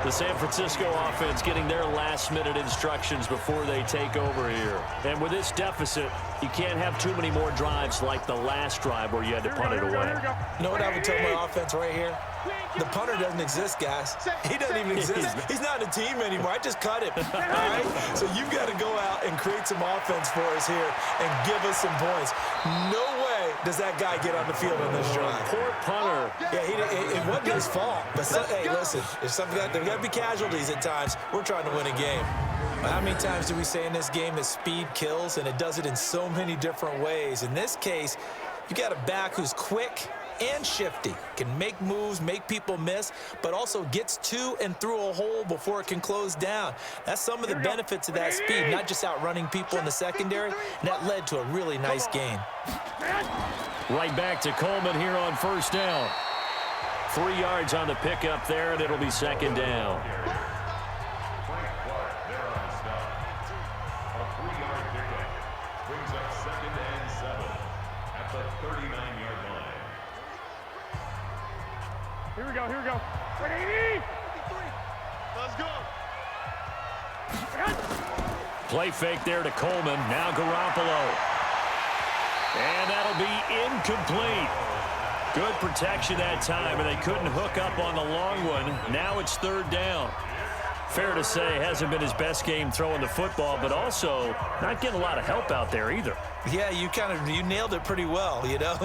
The San Francisco offense getting their last-minute instructions before they take over here. And with this deficit, you can't have too many more drives like the last drive where you had to punt it away. You know what I would tell my offense right here? The punter doesn't exist, guys. He doesn't even exist. He's not a team anymore. I just cut him. All right? So you've got to go out and create some offense for us here and give us some points. No way does that guy get on the field on this drive. Poor punter. Yeah, it wasn't his fault. But, hey, listen, there's got to be casualties at times. We're trying to win a game. How many times do we say in this game that speed kills, and it does it in so many different ways? In this case, you got a back who's quick and shifty, can make moves, make people miss, but also gets to and through a hole before it can close down. That's some of the benefits of that speed, not just outrunning people in the secondary, and that led to a really nice game. Right back to Coleman here on first down. 3 yards on the pickup there, and it'll be second down. Here we go. 180. Let's go. Play fake there to Coleman. Now Garoppolo. And that'll be incomplete. Good protection that time, and they couldn't hook up on the long one. Now it's third down. Fair to say, hasn't been his best game throwing the football, but also not getting a lot of help out there either. Yeah, you nailed it pretty well, you know.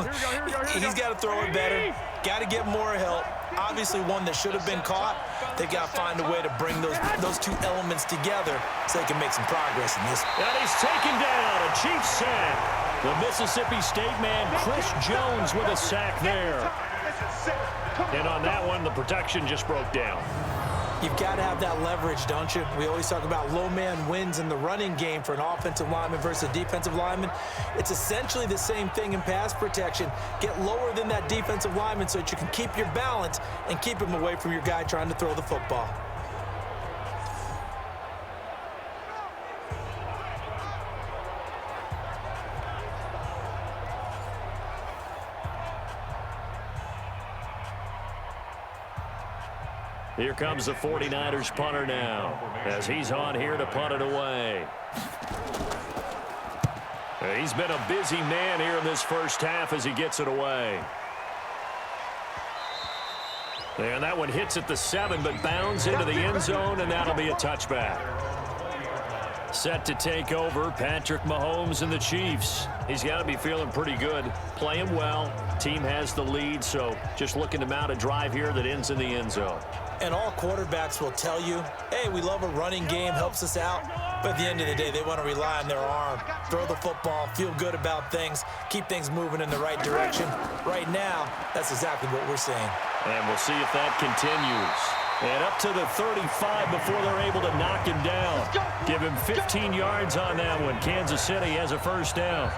He's got to throw it better. Got to get more help. Obviously one that should have been caught. They got to find a way to bring those two elements together so they can make some progress in this. And he's taken down, a Chiefs sack. The Mississippi State man, Chris Jones, with a sack there. And on that one, the protection just broke down. You've got to have that leverage, don't you? We always talk about low man wins in the running game for an offensive lineman versus a defensive lineman. It's essentially the same thing in pass protection. Get lower than that defensive lineman so that you can keep your balance and keep him away from your guy trying to throw the football. Here comes the 49ers punter now as he's on here to punt it away. He's been a busy man here in this first half as he gets it away. And that one hits at the 7, but bounds into the end zone, and that'll be a touchback. Set to take over, Patrick Mahomes and the Chiefs. He's got to be feeling pretty good, playing well. Team has the lead, so just looking to mount a drive here that ends in the end zone. And all quarterbacks will tell you, hey, we love a running game, helps us out. But at the end of the day, they want to rely on their arm, throw the football, feel good about things, keep things moving in the right direction. Right now, that's exactly what we're seeing. And we'll see if that continues. And up to the 35 before they're able to knock him down. Give him 15 yards on that one. Kansas City has a first down.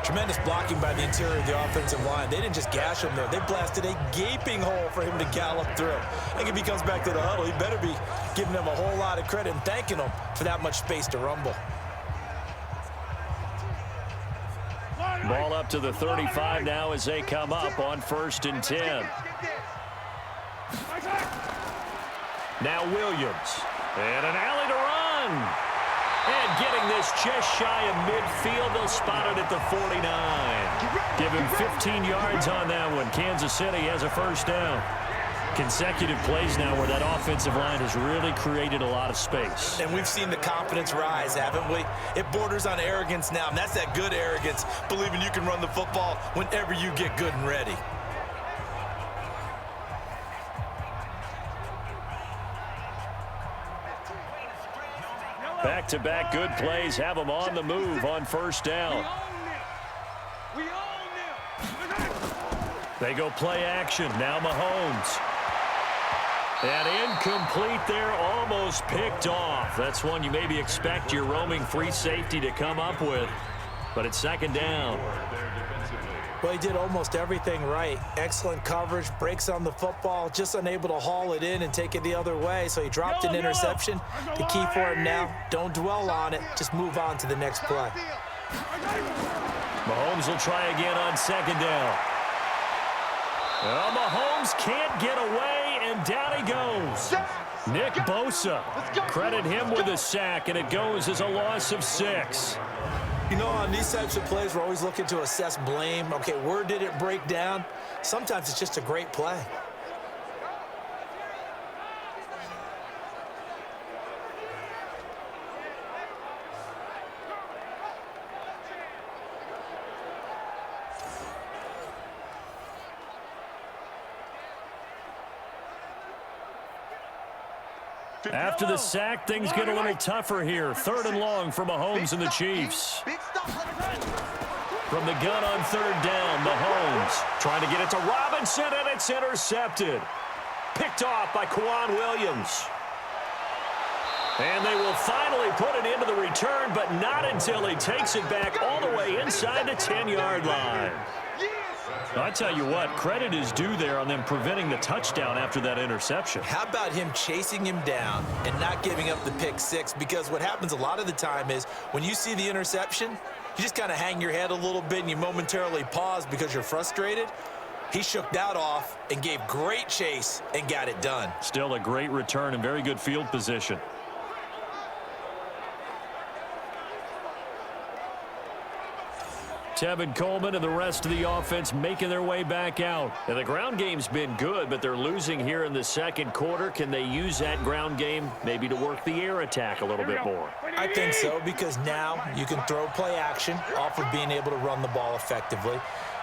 Tremendous blocking by the interior of the offensive line. They didn't just gash him there. They blasted a gaping hole for him to gallop through. I think if he comes back to the huddle, he better be giving them a whole lot of credit and thanking them for that much space to rumble. Ball up to the 35 now as they come up on 1st and 10. Now Williams. And an alley to run. And getting this just shy of midfield. They'll spot it at the 49. Give him 15 yards on that one. Kansas City has a first down. Consecutive plays now where that offensive line has really created a lot of space. And we've seen the confidence rise, haven't we? It borders on arrogance now, and that's that good arrogance, believing you can run the football whenever you get good and ready. Back-to-back good plays have them on the move on first down. They go play action. Now Mahomes. And incomplete there, almost picked off. That's one you maybe expect your roaming free safety to come up with. But it's second down. Well, he did almost everything right. Excellent coverage, breaks on the football, just unable to haul it in and take it the other way. So he dropped an interception. The key for him now, don't dwell on it. Just move on to the next play. Mahomes will try again on second down. Well, Mahomes can't get away, and down he goes. Nick Bosa, credit him with a sack, and it goes as a loss of 6. You know, on these types of plays, we're always looking to assess blame. Okay, where did it break down? Sometimes it's just a great play. After the sack, things get a little tougher here. 3rd and long for Mahomes and the Chiefs. From the gun on 3rd down, Mahomes trying to get it to Robinson, and it's intercepted. Picked off by Kwan Williams. And they will finally put it into the return, but not until he takes it back all the way inside the 10-yard line. I tell you what, credit is due there on them preventing the touchdown after that interception. How about him chasing him down and not giving up the pick 6? Because what happens a lot of the time is when you see the interception, you just kind of hang your head a little bit and you momentarily pause because you're frustrated. He shook that off and gave great chase and got it done. Still a great return and very good field position. Tevin Coleman and the rest of the offense making their way back out. And the ground game's been good, but they're losing here in the second quarter. Can they use that ground game maybe to work the air attack a little bit more? I think so, because now you can throw play action off of being able to run the ball effectively.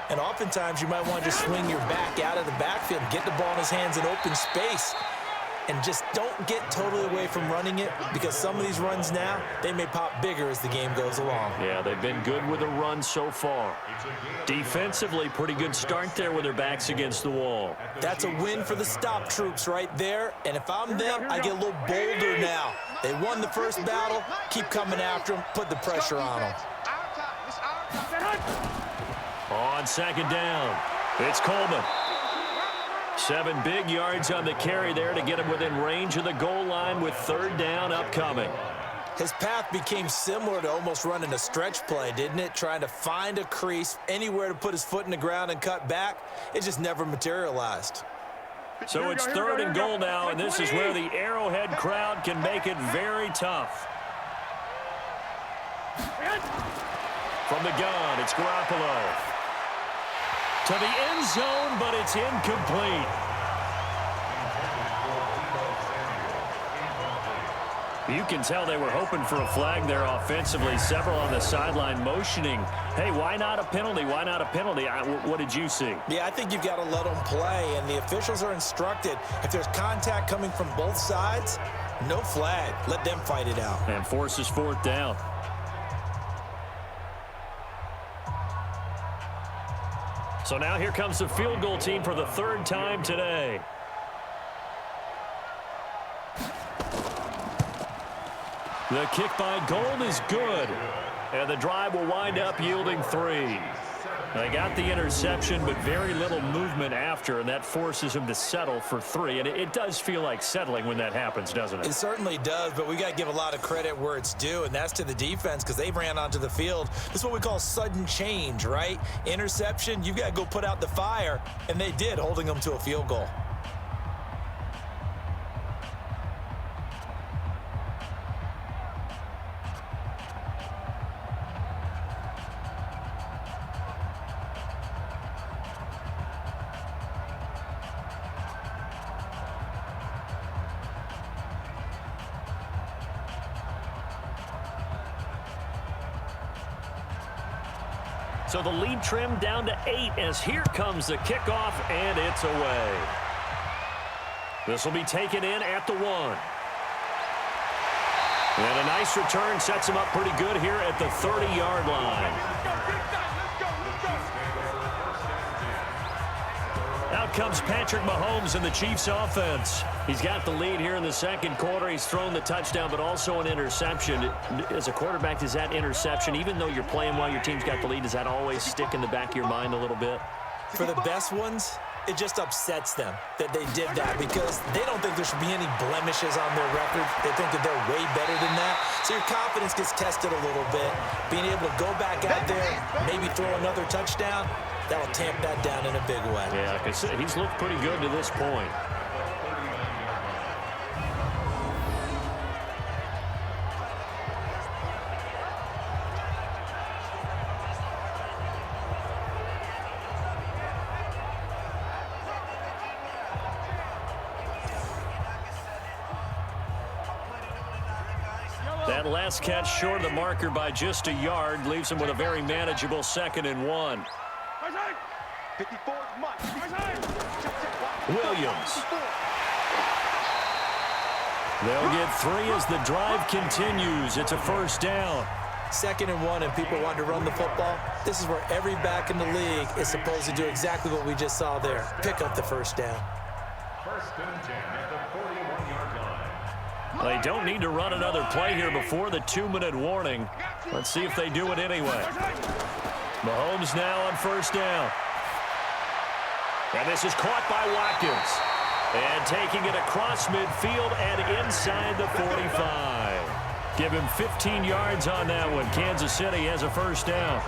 And oftentimes you might want to just swing your back out of the backfield, get the ball in his hands in open space, and just don't get totally away from running it, because some of these runs now, they may pop bigger as the game goes along. Yeah, they've been good with a run so far. Defensively, pretty good start there with their backs against the wall. That's a win for the stop troops right there, and if I'm them, I get a little bolder now. They won the first battle, keep coming after them, put the pressure on them. On second down, it's Coleman. 7 big yards on the carry there to get him within range of the goal line with 3rd down upcoming. His path became similar to almost running a stretch play, didn't it? Trying to find a crease, anywhere to put his foot in the ground and cut back. It just never materialized. So it's 3rd and goal now, and this is where the Arrowhead crowd can make it very tough. From the gun, it's Garoppolo. To the end zone, but it's incomplete. You can tell they were hoping for a flag there offensively. Several on the sideline motioning, hey, why not a penalty? Why not a penalty? What did you see? Yeah, I think you've got to let them play, and the officials are instructed. If there's contact coming from both sides, no flag. Let them fight it out. And forces 4th down. So now here comes the field goal team for the 3rd time today. The kick by Gold is good. And the drive will wind up yielding 3. They got the interception, but very little movement after, and that forces them to settle for 3. And it does feel like settling when that happens, doesn't it? It certainly does, but we got to give a lot of credit where it's due, and that's to the defense because they ran onto the field. This is what we call sudden change, right? Interception, you've got to go put out the fire, and they did, holding them to a field goal. So the lead trimmed down to 8 as here comes the kickoff, and it's away. This will be taken in at the 1. And a nice return sets him up pretty good here at the 30-yard line. Out comes Patrick Mahomes in the Chiefs offense. He's got the lead here in the second quarter. He's thrown the touchdown, but also an interception. As a quarterback, does that interception, even though you're playing while your team's got the lead, does that always stick in the back of your mind a little bit? For the best ones, it just upsets them that they did that because they don't think there should be any blemishes on their record. They think that they're way better than that. So your confidence gets tested a little bit. Being able to go back out there, maybe throw another touchdown, that will tamp that down in a big way. Yeah, because he's looked pretty good to this point. That last catch short of the marker by just a yard leaves him with a very manageable 2nd and 1. Williams. They'll get 3 as the drive continues. It's a first down. 2nd and 1 and people want to run the football. This is where every back in the league is supposed to do exactly what we just saw there. Pick up the first down. 1st and 10 at the 41-yard line. They don't need to run another play here before the 2-minute warning. Let's see if they do it anyway. Mahomes now on first down. And this is caught by Watkins. And taking it across midfield and inside the 45. Give him 15 yards on that one. Kansas City has a first down.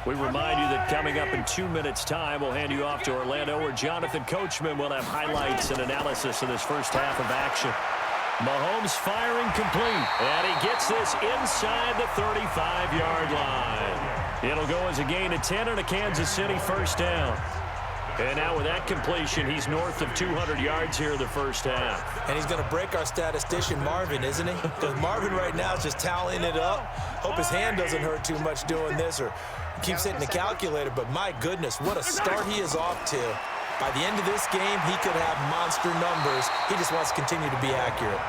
We remind you that coming up in 2 minutes' time, we'll hand you off to Orlando, where Jonathan Coachman will have highlights and analysis of this first half of action. Mahomes firing complete, and he gets this inside the 35-yard line. It'll go as a gain of 10 and a Kansas City first down. And now with that completion, he's north of 200 yards here in the first half. And he's going to break our statistician Marvin, isn't he? Because Marvin right now is just tallying it up. Hope his hand doesn't hurt too much doing this or keeps hitting the calculator. But my goodness, what a start he is off to. By the end of this game, he could have monster numbers. He just wants to continue to be accurate.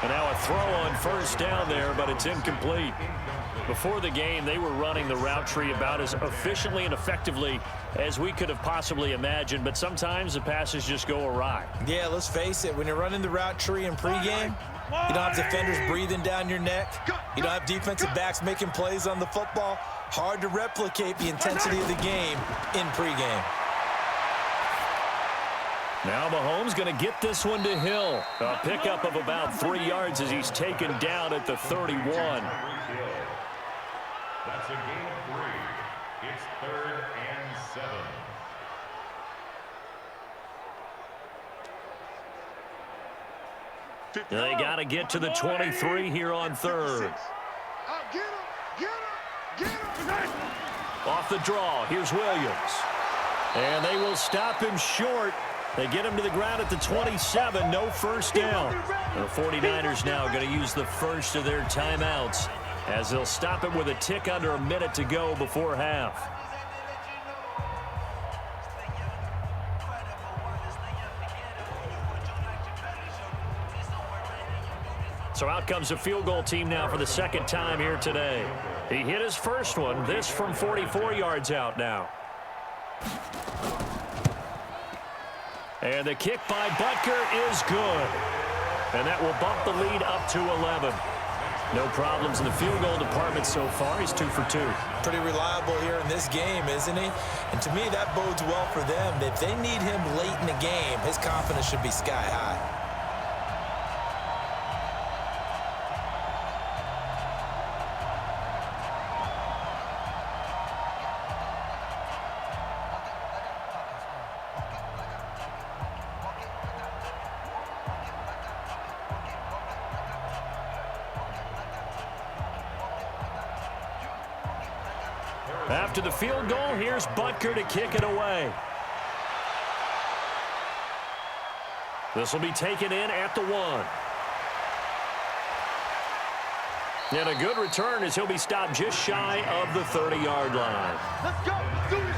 And now a throw on first down there, but it's incomplete. Before the game, they were running the route tree about as efficiently and effectively as we could have possibly imagined, but sometimes the passes just go awry. Yeah, let's face it. When you're running the route tree in pregame, you don't have defenders breathing down your neck. You don't have defensive backs making plays on the football. Hard to replicate the intensity of the game in pregame. Now Mahomes going to get this one to Hill. A pickup of about 3 yards as he's taken down at the 31. That's a gain of 3. It's 3rd and 7. They got to get to the 23 here on 3rd. Off the draw, here's Williams. And they will stop him short. They get him to the ground at the 27, no first down. The 49ers now going to use the first of their timeouts as they'll stop him with a tick under a minute to go before half. So out comes a field goal team now for the second time here today. He hit his first one, this from 44 yards out now. And the kick by Butker is good. And that will bump the lead up to 11. No problems in the field goal department so far. He's 2 for 2. Pretty reliable here in this game, isn't he? And to me, that bodes well for them. If they need him late in the game, his confidence should be sky high. After the field goal, here's Butker to kick it away. This will be taken in at the 1. And a good return as he'll be stopped just shy of the 30-yard line. Let's go. Do this.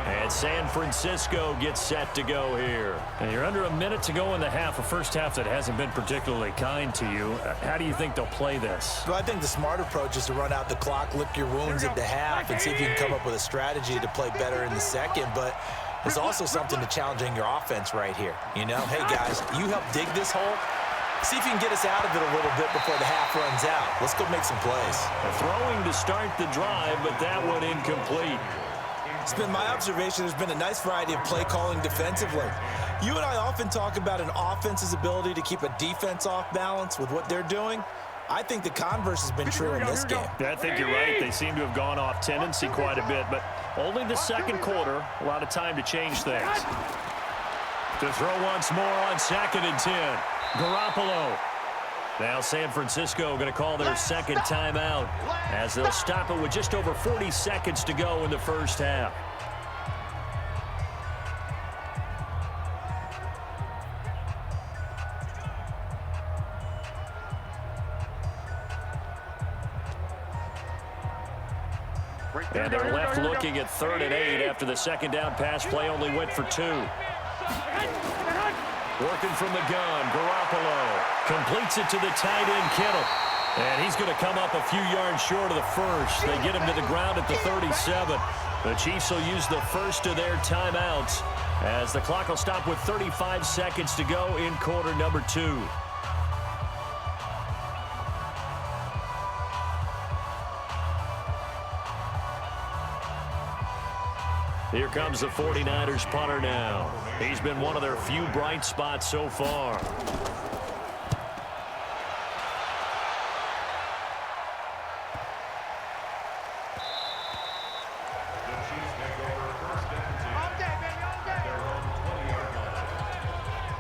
And San Francisco gets set to go here. And you're under a minute to go in the half, a first half that hasn't been particularly kind to you. How do you think they'll play this? Well, I think the smart approach is to run out the clock, lick your wounds at the half, and see if you can come up with a strategy to play better in the second. But there's also something to challenging your offense right here. You know, hey, guys, you help dig this hole. See if you can get us out of it a little bit before the half runs out. Let's go make some plays. Throwing to start the drive, but that one incomplete. It's been my observation there's been a nice variety of play calling defensively. You and I often talk about an offense's ability to keep a defense off balance with what they're doing. I think the converse has been true in this game. I think you're right. They seem to have gone off tendency quite a bit, but only the second quarter. A lot of time to change things. To throw once more on 2nd and 10. Garoppolo. Now San Francisco going to call their second timeout as they'll stop it with just over 40 seconds to go in the first half. And they're left looking at 3rd and 8 after the second down pass play only went for 2. Working from the gun, Garoppolo completes it to the tight end, Kittle. And he's going to come up a few yards short of the first. They get him to the ground at the 37. The Chiefs will use the first of their timeouts as the clock will stop with 35 seconds to go in quarter number 2. Here comes the 49ers punter now. He's been one of their few bright spots so far.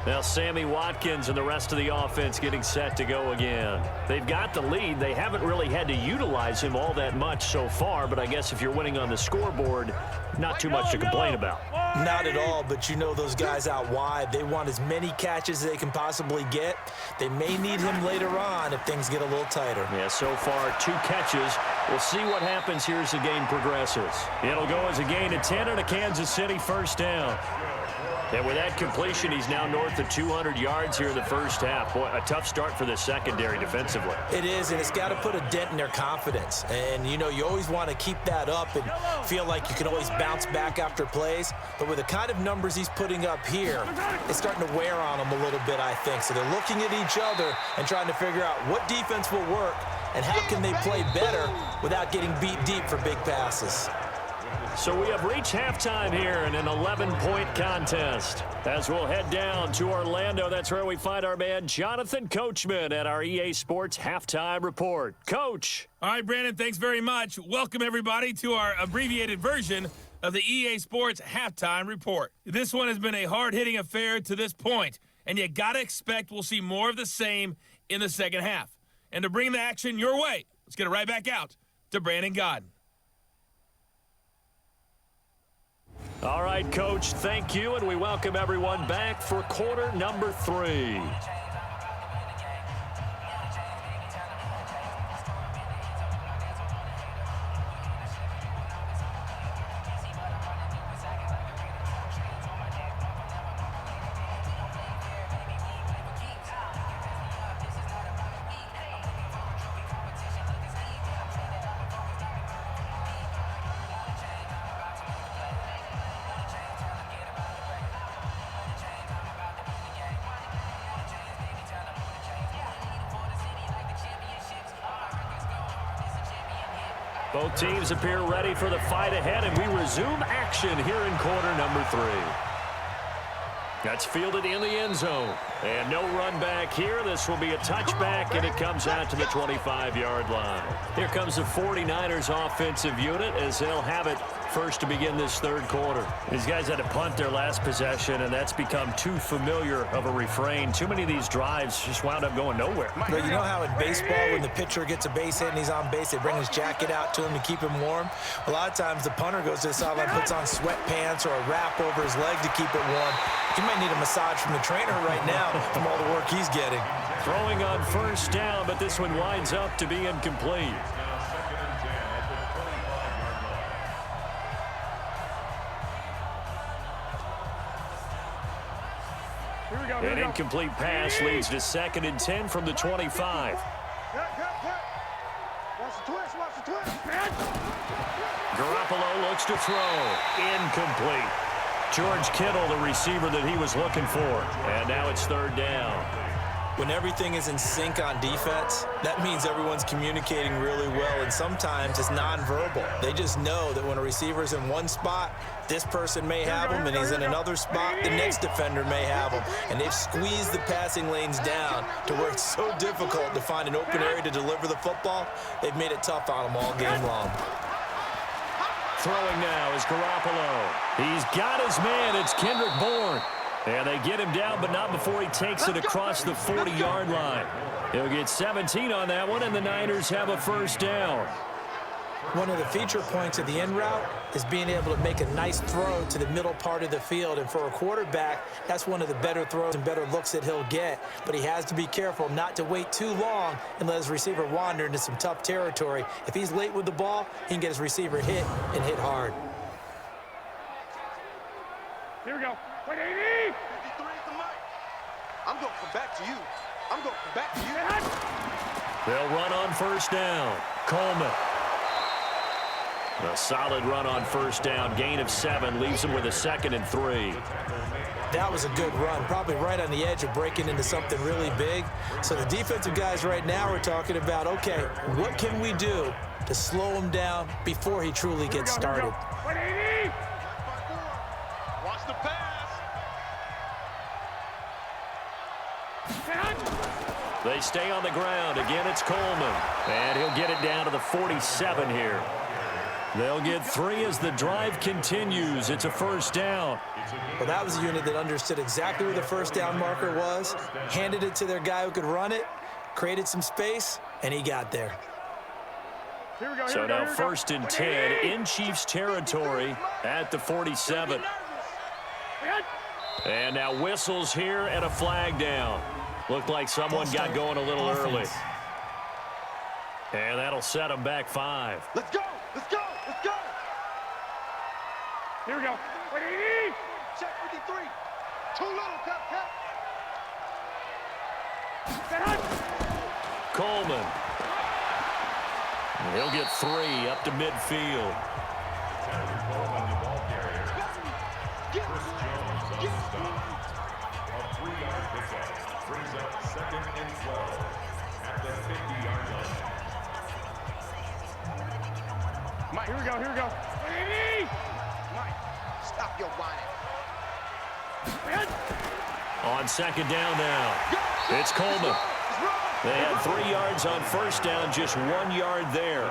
Now Sammy Watkins and the rest of the offense getting set to go again. They've got the lead. They haven't really had to utilize him all that much so far, but I guess if you're winning on the scoreboard, not too much to complain about. Not at all, but you know those guys out wide, they want as many catches as they can possibly get. They may need him later on if things get a little tighter. Yeah, so far 2 catches. We'll see what happens here as the game progresses. It'll go as a gain of 10 and a Kansas City first down. And with that completion, he's now north of 200 yards here in the first half. Boy, a tough start for the secondary defensively. It is, and it's got to put a dent in their confidence. And, you know, you always want to keep that up and feel like you can always bounce back after plays. But with the kind of numbers he's putting up here, it's starting to wear on them a little bit, I think. So they're looking at each other and trying to figure out what defense will work and how can they play better without getting beat deep for big passes. So we have reached halftime here in an 11-point contest. As we'll head down to Orlando, that's where we find our man Jonathan Coachman at our EA Sports Halftime Report. Coach. All right, Brandon, thanks very much. Welcome, everybody, to our abbreviated version of the EA Sports Halftime Report. This one has been a hard-hitting affair to this point, and you got to expect we'll see more of the same in the second half. And to bring the action your way, let's get it right back out to Brandon Godden. All right, Coach, thank you, and we welcome everyone back for quarter number 3. Both teams appear ready for the fight ahead, and we resume action here in quarter number 3. That's fielded in the end zone. And no run back here. This will be a touchback, and it comes out to the 25-yard line. Here comes the 49ers offensive unit as they'll have it first to begin this third quarter. These guys had to punt their last possession, and that's become too familiar of a refrain. Too many of these drives just wound up going nowhere. But you know how in baseball, when the pitcher gets a base hit and he's on base, they bring his jacket out to him to keep him warm? A lot of times the punter goes to the sideline, puts on sweatpants or a wrap over his leg to keep it warm. He might need a massage from the trainer right now from all the work he's getting. Throwing on first down, but this one winds up to be incomplete. An incomplete pass leads to 2nd and 10 from the 25. Garoppolo looks to throw. Incomplete. George Kittle, the receiver that he was looking for. And now it's 3rd down. When everything is in sync on defense, that means everyone's communicating really well, and sometimes it's nonverbal. They just know that when a receiver's in one spot, this person may have him, and he's in another spot, the next defender may have him. And they've squeezed the passing lanes down to where it's so difficult to find an open area to deliver the football. They've made it tough on them all game long. Throwing now is Garoppolo. He's got his man. It's Kendrick Bourne. And they get him down, but not before he takes it across the 40-yard line. He'll get 17 on that one, and the Niners have a first down. One of the feature points of the in route is being able to make a nice throw to the middle part of the field. And for a quarterback, that's one of the better throws and better looks that he'll get. But he has to be careful not to wait too long and let his receiver wander into some tough territory. If he's late with the ball, he can get his receiver hit and hit hard. Here we go. 180! 53 is the mic. I'm going to come back to you. I'm going to come back to you. They'll run on first down. Coleman. A solid run on first down. Gain of 7 leaves him with a 2nd and 3. That was a good run, probably right on the edge of breaking into something really big. So the defensive guys right now are talking about, okay, what can we do to slow him down before he truly gets started? 180! Watch the pass. They stay on the ground. Again, it's Coleman. And he'll get it down to the 47 here. They'll get 3 as the drive continues. It's a first down. Well, that was a unit that understood exactly where the first down marker was, handed it to their guy who could run it, created some space, and he got there. So now 1st and 10 in Chiefs territory at the 47. And now whistles here and a flag down. Looked like someone got going a little early. And that'll set them back 5. Let's go! Let's go! Let's go! Here we go. 180! Check 53. Too little, cut. Coleman. He'll get 3 up to midfield. A 3-yard pickup brings up 2nd and 12 at the 50-yard line. Mike, here we go. 180! Mike, stop your whining. On 2nd down now. It's Coleman. They had 3 yards on first down, just 1 yard there.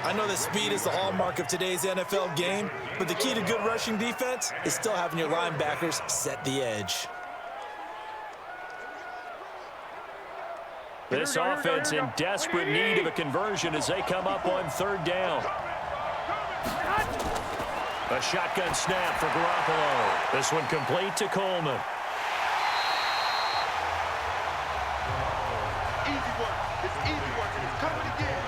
I know that speed is the hallmark of today's NFL game, but the key to good rushing defense is still having your linebackers set the edge. This offense in desperate need of a conversion as they come up on 3rd down. A shotgun snap for Garoppolo. This one complete to Coleman. Easy work. It's easy work. It's coming again.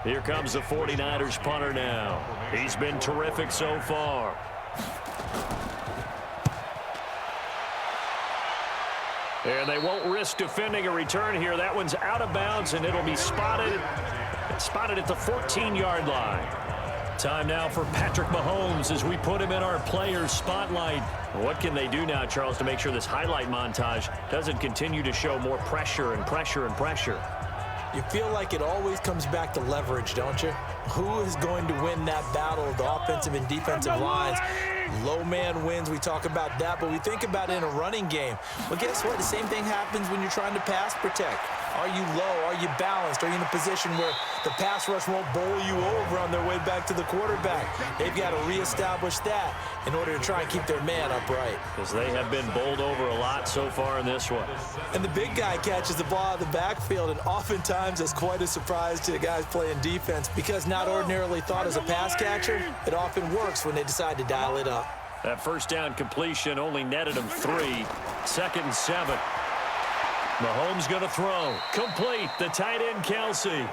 Here comes the 49ers punter now. He's been terrific so far. And they won't risk defending a return here. That one's out of bounds, and it'll be spotted at the 14-yard line. Time now for Patrick Mahomes as we put him in our players spotlight. What can they do now, Charles, to make sure this highlight montage doesn't continue to show more pressure and pressure and pressure? You feel like it always comes back to leverage, don't you? Who is going to win that battle of the offensive and defensive lines? Low man wins. We talk about that, but we think about it in a running game. Well, guess what? The same thing happens when you're trying to pass protect. Are you low? Are you balanced? Are you in a position where the pass rush won't bowl you over on their way back to the quarterback? They've got to reestablish that in order to try and keep their man upright. Because they have been bowled over a lot so far in this one. And the big guy catches the ball out of the backfield, and oftentimes it's quite a surprise to the guys playing defense because not ordinarily thought as a pass catcher, it often works when they decide to dial it up. That first down completion only netted him 3. 2nd and 7. Mahomes going to throw. Complete. The tight end, Kelsey.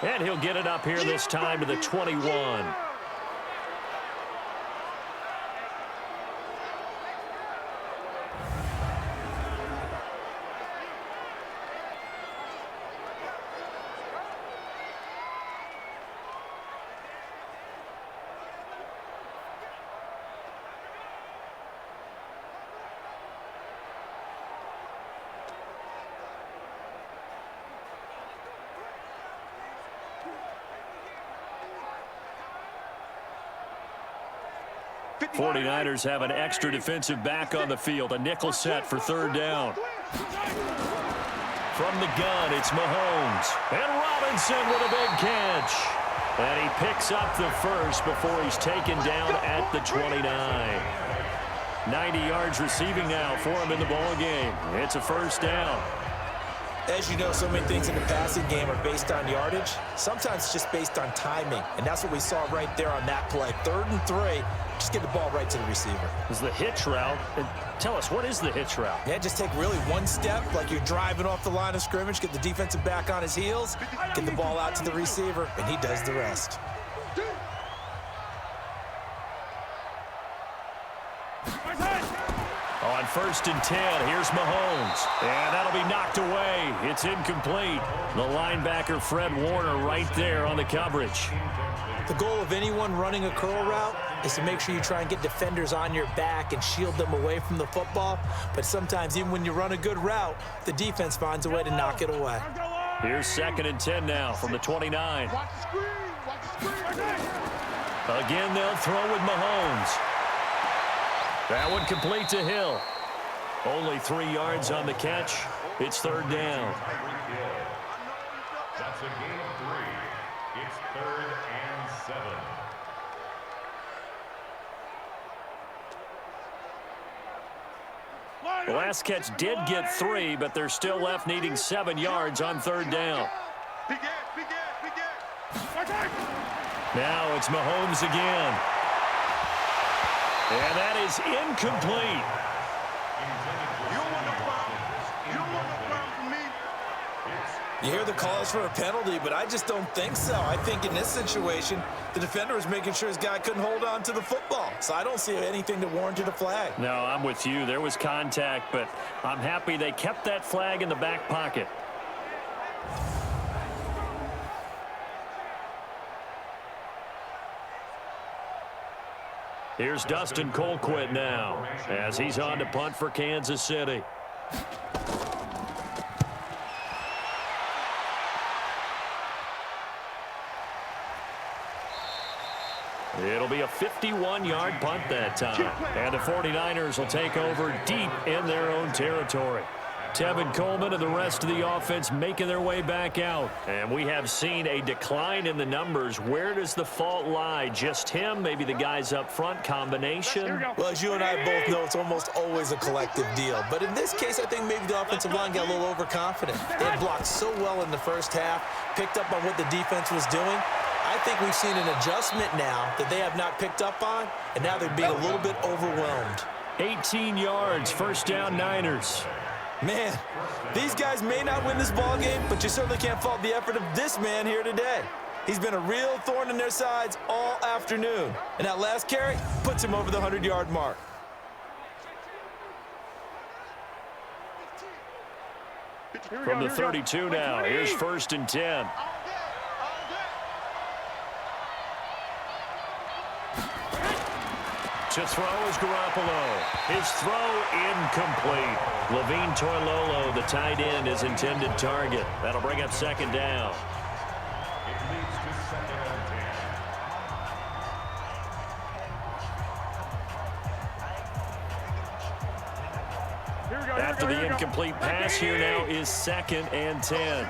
And he'll get it up here this time to the 21. 49ers have an extra defensive back on the field. A nickel set for 3rd down. From the gun, it's Mahomes. And Robinson with a big catch. And he picks up the first before he's taken down at the 29. 90 yards receiving now for him in the ball game. It's a 1st down. As you know, so many things in the passing game are based on yardage. Sometimes it's just based on timing, and that's what we saw right there on that play. 3rd and 3, just get the ball right to the receiver. This is the hitch route. And tell us, what is the hitch route? Yeah, just take really one step, like you're driving off the line of scrimmage, get the defensive back on his heels, get the ball out to the receiver, and he does the rest. On 1st and 10, here's Mahomes. And that'll be knocked away. It's incomplete. The linebacker, Fred Warner, right there on the coverage. The goal of anyone running a curl route is to make sure you try and get defenders on your back and shield them away from the football. But sometimes, even when you run a good route, the defense finds a way to knock it away. Here's 2nd and 10 now from the 29. Watch the screen. Watch the screen. Again, they'll throw with Mahomes. That one complete to Hill. Only 3 yards on the catch. It's 3rd down. That's a gain of 3. It's 3rd and 7. The last catch did get 3, but they're still left needing 7 yards on 3rd down. Now it's Mahomes again. And that is incomplete. You hear the calls for a penalty, but I just don't think so. I think in this situation, the defender was making sure his guy couldn't hold on to the football. So I don't see anything that warranted a flag. No, I'm with you. There was contact, but I'm happy they kept that flag in the back pocket. Here's Dustin Colquitt now as he's on to punt for Kansas City. It'll be a 51-yard punt that time. And the 49ers will take over deep in their own territory. Tevin Coleman and the rest of the offense making their way back out. And we have seen a decline in the numbers. Where does the fault lie? Just him? Maybe the guys up front? Combination? Well, as you and I both know, it's almost always a collective deal. But in this case, I think maybe the offensive line got a little overconfident. They had blocked so well in the first half, picked up on what the defense was doing. I think we've seen an adjustment now that they have not picked up on, and now they're being a little bit overwhelmed. 18 yards, 1st down Niners. Man, these guys may not win this ball game, but you certainly can't fault the effort of this man here today. He's been a real thorn in their sides all afternoon. And that last carry puts him over the 100-yard mark. From the 32 now, here's 1st and 10. To throw is Garoppolo. His throw incomplete. Levine Toilolo, the tight end, his intended target. That'll bring up 2nd down. It leads to 2nd and 10. After the incomplete pass, here now is 2nd and 10.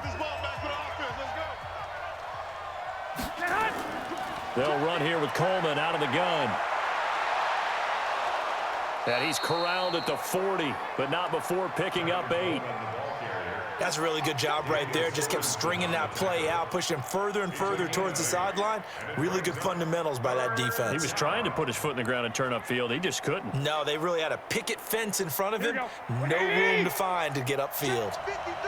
They'll run here with Coleman out of the gun. And he's corralled at the 40, but not before picking up 8. That's a really good job right there. Just kept stringing that play out, pushing further and further towards the sideline. Really good fundamentals by that defense. He was trying to put his foot in the ground and turn upfield. He just couldn't. No, they really had a picket fence in front of him. No room to find to get upfield.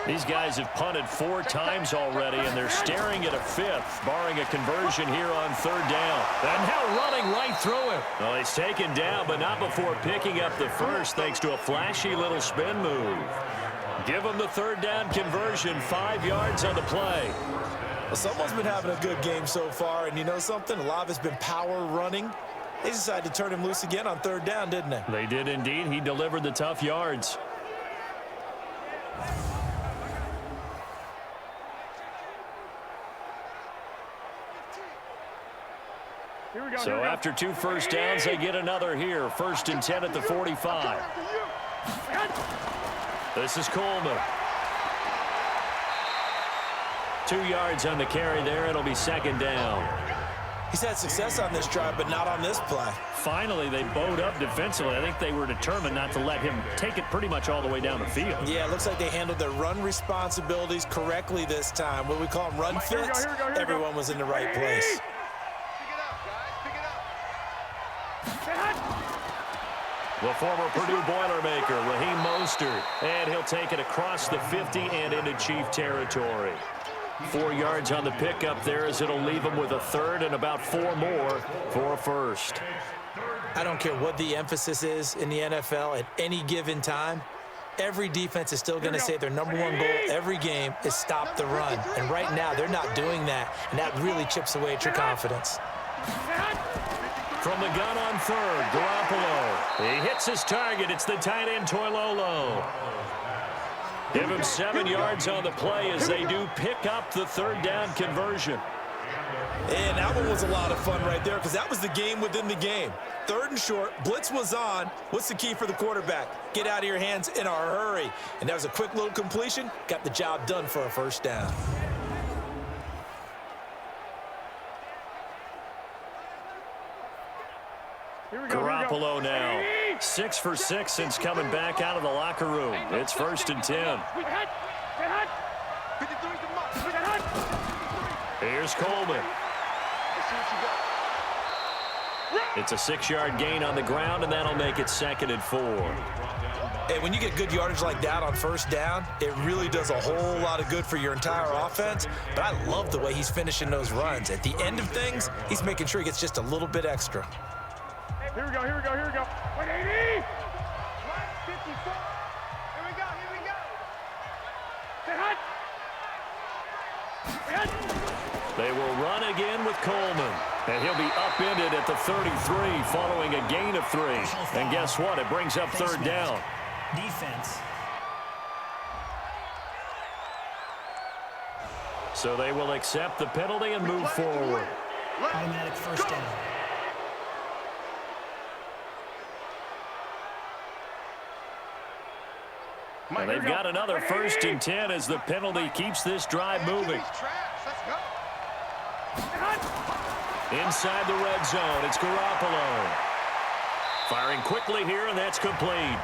These guys have punted 4 times already, and they're staring at a 5th, barring a conversion here on 3rd down. And now running right through him. Well, he's taken down, but not before picking up the 1st, thanks to a flashy little spin move. Give him the 3rd down conversion, 5 yards on the play. Well, someone's been having a good game so far, and you know something? A lot of it's been power running. They decided to turn him loose again on 3rd down, didn't they? They did indeed. He delivered the tough yards. So after 2 first downs, they get another here. 1st and 10 at the 45. This is Coleman. 2 yards on the carry there. It'll be 2nd down. He's had success on this drive, but not on this play. Finally, they bowed up defensively. I think they were determined not to let him take it pretty much all the way down the field. Yeah, it looks like they handled their run responsibilities correctly this time. What we call them run fits, everyone was in the right place. The former Purdue Boilermaker, Raheem Mostert, and he'll take it across the 50 and into Chief territory. 4 yards on the pickup there as it'll leave him with a 3rd and about 4 more for a 1st. I don't care what the emphasis is in the NFL at any given time. Every defense is still going to say their #1 goal every game is stop the run. And right now, they're not doing that, and that really chips away at your confidence. From the gun on 3rd, Garoppolo. He hits his target. It's the tight end, Toilolo. Give him 7 yards on the play as they do pick up the 3rd down conversion. And that one was a lot of fun right there because that was the game within the game. 3rd and short, blitz was on. What's the key for the quarterback? Get out of your hands in a hurry. And that was a quick little completion. Got the job done for a 1st down. Garoppolo now. 6 for 6 since coming back out of the locker room. It's 1st and 10. Here's Coleman. It's a 6-yard gain on the ground, and that'll make it 2nd and 4. Hey, when you get good yardage like that on 1st down, it really does a whole lot of good for your entire offense. But I love the way he's finishing those runs. At the end of things, he's making sure he gets just a little bit extra. Here we go, here we go, here we go. 180! 54. Here we go, here we go. They will run again with Coleman. And he'll be upended at the 33 following a gain of 3. And guess what? It brings up 3rd down. Defense. So they will accept the penalty and move forward. Automatic 1st down. And they've got another 1st and 10 as the penalty keeps this drive moving. Inside the red zone, it's Garoppolo. Firing quickly here, and that's complete.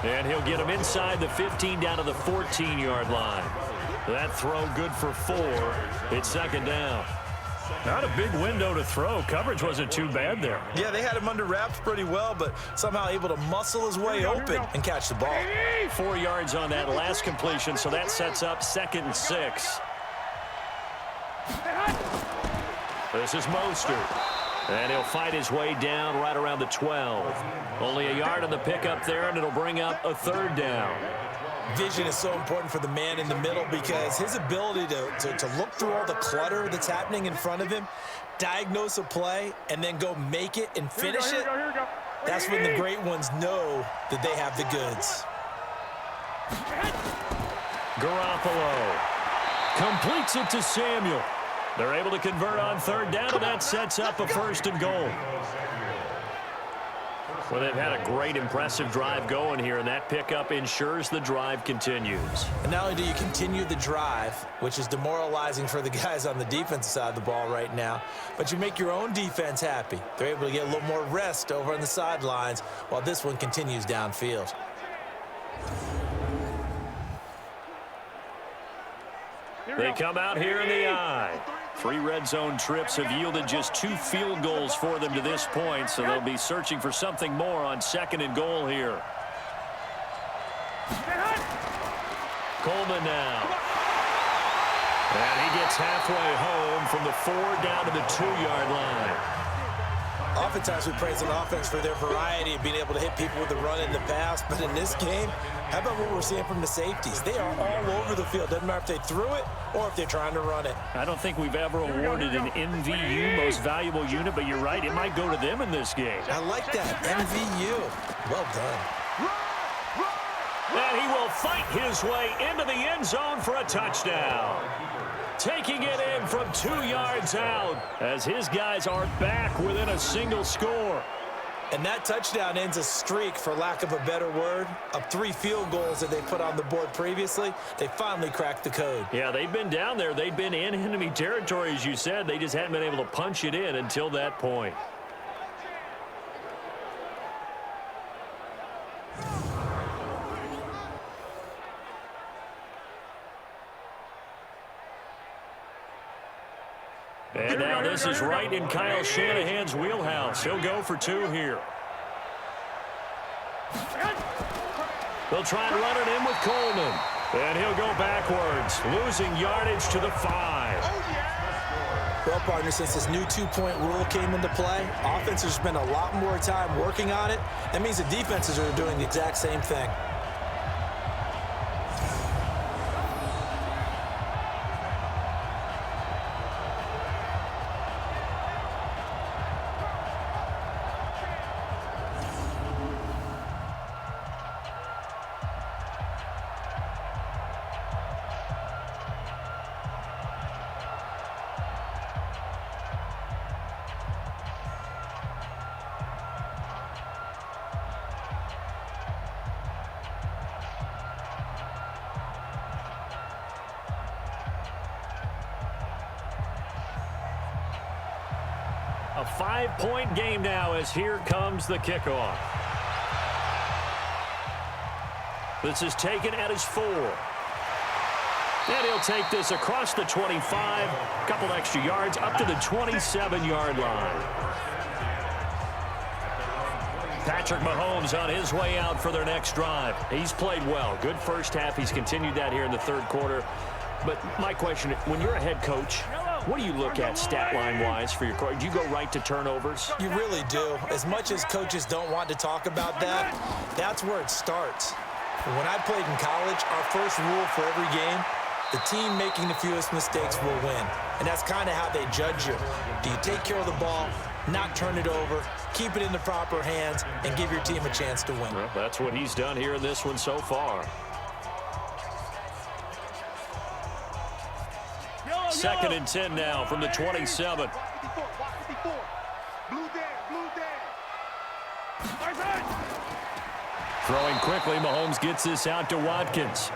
And he'll get him inside the 15 down to the 14-yard line. That throw good for 4. It's 2nd down. Not a big window to throw. Coverage wasn't too bad there. Yeah, they had him under wraps pretty well, but somehow able to muscle his way open and catch the ball. 4 yards on that last completion, so that sets up 2nd and 6. This is Mostert. And he'll fight his way down right around the 12. Only a yard on the pickup there, and it'll bring up a 3rd down. Vision is so important for the man in the middle because his ability to look through all the clutter that's happening in front of him, diagnose a play, and then go make it and finish it, that's when the great ones know that they have the goods. Garoppolo completes it to Samuel. They're able to convert on third down, and that sets up a 1st and goal. Well, they've had a great, impressive drive going here, and that pickup ensures the drive continues. And not only do you continue the drive, which is demoralizing for the guys on the defensive side of the ball right now, but you make your own defense happy. They're able to get a little more rest over on the sidelines while this one continues downfield. They come out here in the eye. 3 red zone trips have yielded just 2 field goals for them to this point, so they'll be searching for something more on 2nd and goal here. Coleman now. And he gets halfway home from the 4 down to the 2-yard line. Oftentimes we praise an offense for their variety of being able to hit people with the run in the pass, but in this game, how about what we're seeing from the safeties? They are all over the field. Doesn't matter if they threw it or if they're trying to run it. I don't think we've ever awarded an MVU, most valuable unit, but you're right, it might go to them in this game. I like that, MVU. Well done. And he will fight his way into the end zone for a touchdown. Taking it in from 2 yards out as his guys are back within a single score. And that touchdown ends a streak, for lack of a better word, of 3 field goals that they put on the board previously. They finally cracked the code. Yeah, they've been down there. They've been in enemy territory, as you said. They just hadn't been able to punch it in until that point. And now this is right in Kyle Shanahan's wheelhouse. He'll go for 2 here. They'll try and run it in with Coleman. And he'll go backwards, losing yardage to the 5. Well, partner, since this new 2-point rule came into play, offenses spend a lot more time working on it. That means the defenses are doing the exact same thing. A 5-point game now as here comes the kickoff. This is taken at his 4. And he'll take this across the 25, a couple extra yards, up to the 27-yard line. Patrick Mahomes on his way out for their next drive. He's played well. Good first half. He's continued that here in the 3rd quarter. But my question, when you're a head coach, what do you look at stat line-wise for your coach? Do you go right to turnovers? You really do. As much as coaches don't want to talk about that, that's where it starts. When I played in college, our first rule for every game, the team making the fewest mistakes will win. And that's kind of how they judge you. Do you take care of the ball, not turn it over, keep it in the proper hands, and give your team a chance to win? Well, that's what he's done here in this one so far. 2nd and 10 now from the 27. Throwing quickly, Mahomes gets this out to Watkins.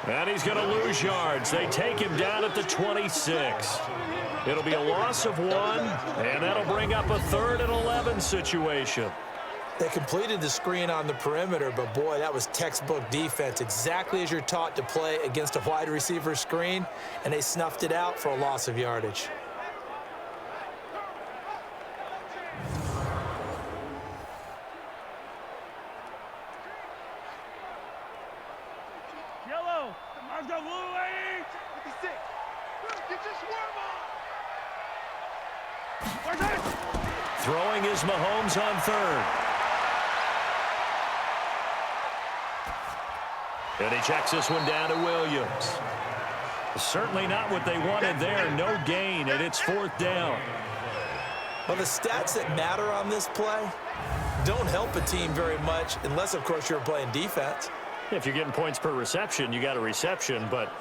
And he's going to lose yards. They take him down at the 26. It'll be a loss of 1, and that'll bring up a 3rd and 11 situation. They completed the screen on the perimeter, but boy, that was textbook defense, exactly as you're taught to play against a wide receiver screen, and they snuffed it out for a loss of yardage. Yellow, I've got blue 56. Get your swarm on. Throwing is Mahomes on 3rd. And he checks this one down to Williams. Certainly not what they wanted there. No gain, and it's 4th down. Well, the stats that matter on this play don't help a team very much unless, of course, you're playing defense. If you're getting points per reception, you got a reception, but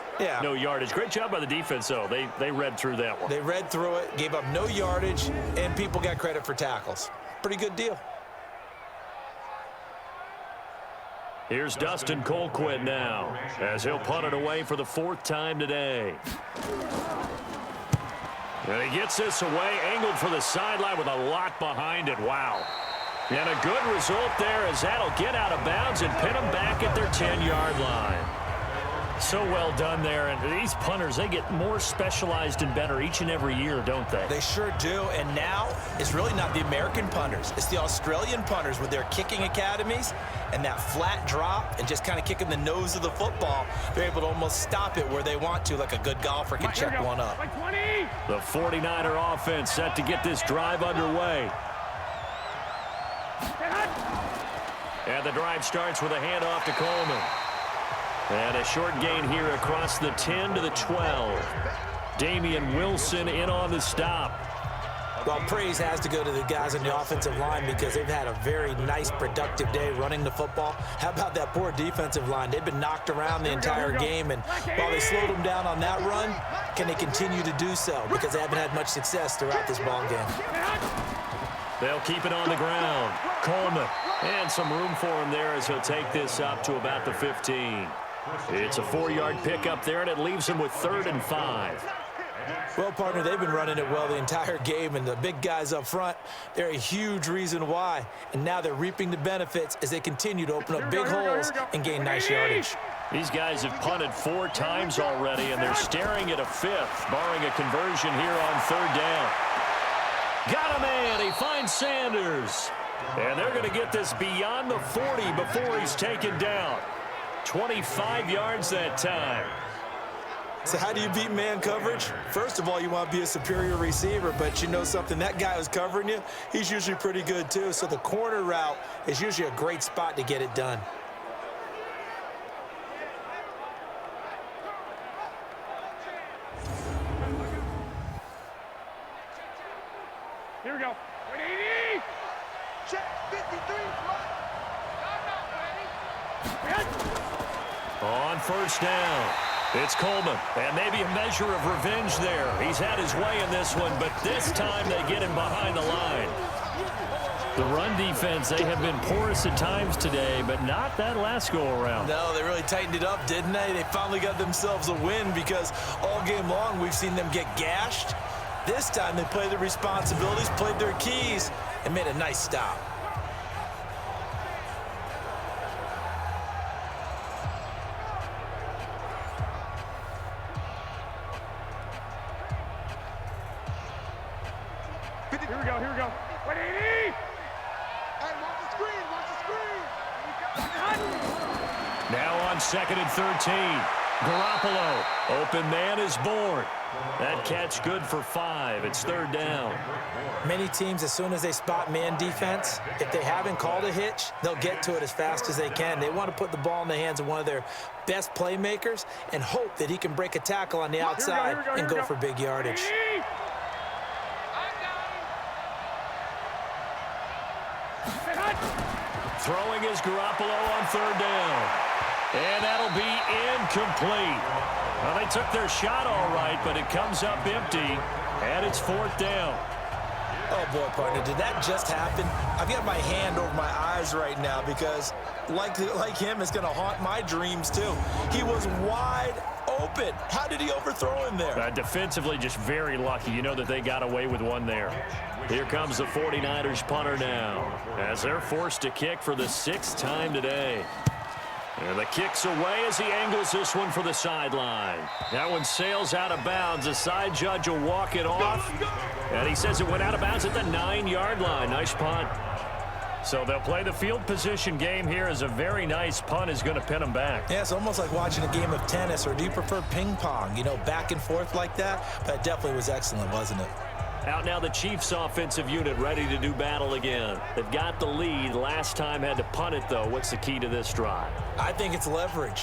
no yardage. Great job by the defense, though. They read through that one. They read through it, gave up no yardage, and people got credit for tackles. Pretty good deal. Here's Dustin Colquitt now, as he'll punt it away for the 4th time today. And he gets this away, angled for the sideline with a lot behind it. Wow. And a good result there as that'll get out of bounds and pin them back at their 10-yard line. So well done there. And these punters, they get more specialized and better each and every year, don't they? They sure do. And now it's really not the American punters. It's the Australian punters with their kicking academies and that flat drop and just kind of kicking the nose of the football. They're able to almost stop it where they want to, like a good golfer can check one up. The 49er offense set to get this drive underway. And the drive starts with a handoff to Coleman. And a short gain here across the 10 to the 12. Damian Wilson in on the stop. Well, praise has to go to the guys on the offensive line because they've had a very nice, productive day running the football. How about that poor defensive line? They've been knocked around the entire game, and while they slowed them down on that run, can they continue to do so? Because they haven't had much success throughout this ball game. They'll keep it on the ground. Coleman. And some room for him there as he'll take this up to about the 15. It's a 4-yard pickup there, and it leaves him with 3rd and 5. Well, partner, they've been running it well the entire game, and the big guys up front, they're a huge reason why. And now they're reaping the benefits as they continue to open up big holes and gain nice yardage. These guys have punted 4 times already, and they're staring at a 5th, barring a conversion here on 3rd down. Got a man. He finds Sanders. And they're going to get this beyond the 40 before he's taken down. 25 yards that time. So how do you beat man coverage? First of all, you want to be a superior receiver, but you know something, that guy who's covering you, he's usually pretty good too. So the corner route is usually a great spot to get it done. Here we go. 180. Check 53. On 1st down, it's Coleman. And maybe a measure of revenge there. He's had his way in this one, but this time they get him behind the line. The run defense, they have been porous at times today, but not that last go-around. No, they really tightened it up, didn't they? They finally got themselves a win because all game long we've seen them get gashed. This time they played their responsibilities, played their keys, and made a nice stop. Here we go, here we go. 180! Hey, watch the screen, watch the screen! Now on 2nd and 13. Garoppolo. Open man is born. That catch good for 5. It's 3rd down. Many teams, as soon as they spot man defense, if they haven't called a hitch, they'll get to it as fast as they can. They want to put the ball in the hands of one of their best playmakers and hope that he can break a tackle on the outside and go for big yardage. Throwing is Garoppolo on 3rd down. And that'll be incomplete. Well, they took their shot all right, but it comes up empty, and it's 4th down. Oh, boy, partner, did that just happen? I've got my hand over my eyes right now because, like him, it's going to haunt my dreams, too. He was wide open. How did he overthrow him there? Defensively, just very lucky. You know that they got away with one there. Here comes the 49ers punter now as they're forced to kick for the 6th time today. And the kick's away as he angles this one for the sideline. That one sails out of bounds. The side judge will walk it off. And he says it went out of bounds at the 9-yard line. Nice punt. So they'll play the field position game here as a very nice punt is going to pin them back. Yeah, it's almost like watching a game of tennis, or do you prefer ping pong? You know, back and forth like that? But it definitely was excellent, wasn't it? Out now the Chiefs offensive unit ready to do battle again. They've got the lead. Last time had to punt it, though. What's the key to this drive? I think it's leverage.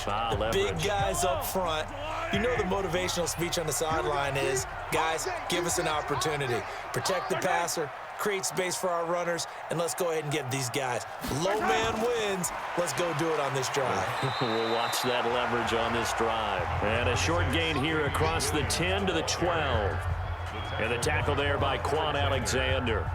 Big guys up front. You know the motivational speech on the sideline is, guys, give us an opportunity. Protect the passer, create space for our runners, and let's go ahead and get these guys. Low man wins. Let's go do it on this drive. We'll watch that leverage on this drive. And a short gain here across the 10 to the 12. And the tackle there by Quan Alexander.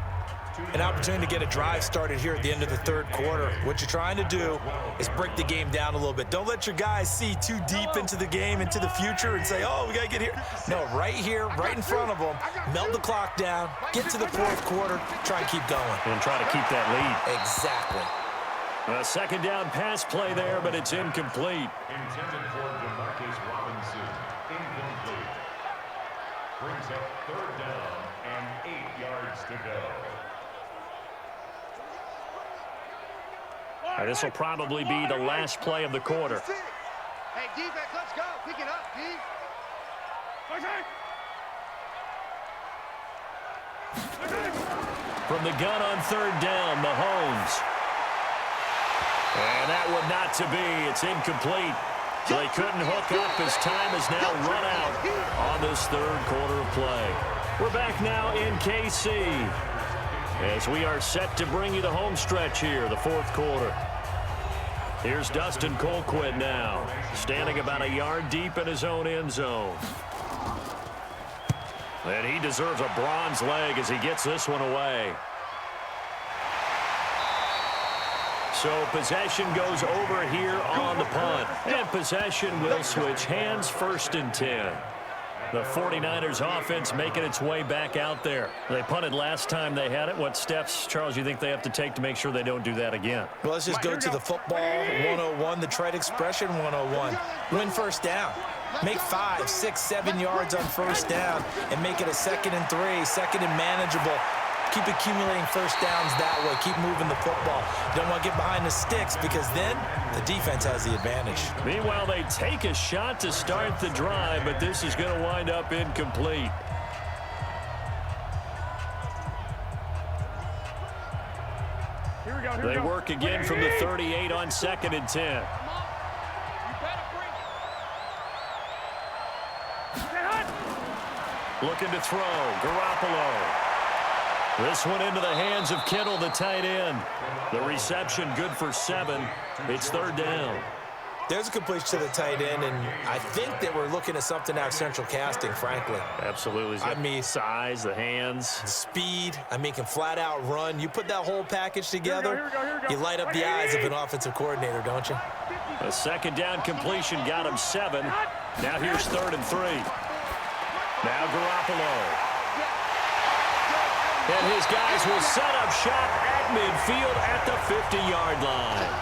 An opportunity to get a drive started here at the end of the third quarter. What you're trying to do is break the game down a little bit. Don't let your guys see too deep into the game, into the future, and say, oh, we got to get here. No, right here, right in front of them, melt the clock down, get to the fourth quarter, try and keep going. And try to keep that lead. Exactly. A second down pass play there, but it's incomplete. Intended for DeMarcus Robinson. Incomplete. Brings up third down and 8 yards to go. This will probably be the last play of the quarter. Hey, defense, let's go. Pick it up, D. From the gun on third down, Mahomes. And that one not to be. It's incomplete. So they couldn't hook up as time has now run out on this third quarter of play. We're back now in KC as we are set to bring you the home stretch here, the fourth quarter. Here's Dustin Colquitt now, standing about a yard deep in his own end zone. And he deserves a bronze leg as he gets this one away. So possession goes over here on the punt. And possession will switch hands, 1st and 10. The 49ers offense making its way back out there. They punted last time they had it. What steps, Charles, you think they have to take to make sure they don't do that again? Well, let's just go to the football 101, the trite expression 101. Win first down. Make 5, 6, 7 yards on first down and make it a 2nd and 3, 2nd and manageable. Keep accumulating first downs that way. Keep moving the football. You don't want to get behind the sticks because then the defense has the advantage. Meanwhile, they take a shot to start the drive, but this is going to wind up incomplete. They work again from the 38 on 2nd and 10. Looking to throw. Garoppolo. This one into the hands of Kittle, the tight end. The reception good for 7. It's third down. There's a completion to the tight end, and I think that we're looking at something out of central casting, frankly. Absolutely. I mean, size, the hands. Speed. I mean, can flat out run. You put that whole package together, you light up the eyes of an offensive coordinator, don't you? A second down completion got him 7. Now here's 3rd and 3. Now Garoppolo. And his guys will set up shop at midfield at the 50-yard line.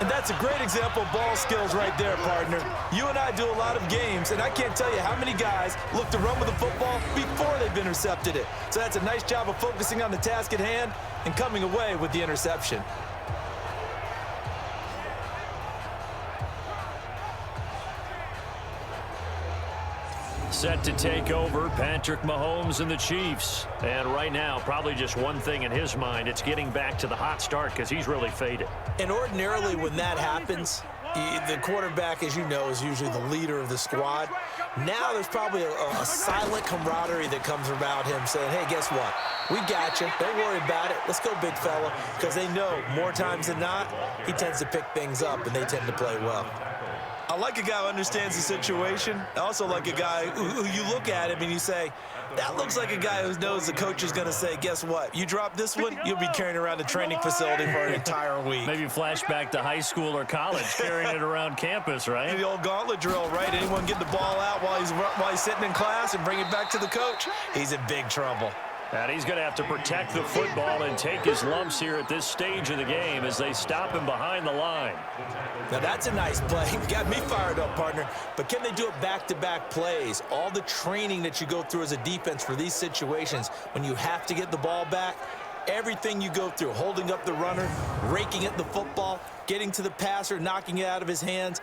And that's a great example of ball skills right there, partner. You and I do a lot of games, and I can't tell you how many guys look to run with the football before they've intercepted it. So that's a nice job of focusing on the task at hand and coming away with the interception. Set to take over, Patrick Mahomes and the Chiefs. And right now, probably just one thing in his mind. It's getting back to the hot start because he's really faded. And ordinarily when that happens, the quarterback, as you know, is usually the leader of the squad. Now there's probably a silent camaraderie that comes about him saying, hey, guess what? We got you. Don't worry about it. Let's go, big fella. Because they know more times than not, he tends to pick things up, and they tend to play well. I like a guy who understands the situation. I also like a guy who you look at him and you say, that looks like a guy who knows the coach is going to say, guess what? You drop this one, you'll be carrying around the training facility for an entire week. Maybe flashback to high school or college, carrying it around campus, right? The old gauntlet drill, right? Anyone get the ball out while he's sitting in class and bring it back to the coach? He's in big trouble. And he's going to have to protect the football and take his lumps here at this stage of the game as they stop him behind the line. Now, that's a nice play. Got me fired up, partner. But can they do it back-to-back plays? All the training that you go through as a defense for these situations, when you have to get the ball back, everything you go through, holding up the runner, raking at the football, getting to the passer, knocking it out of his hands,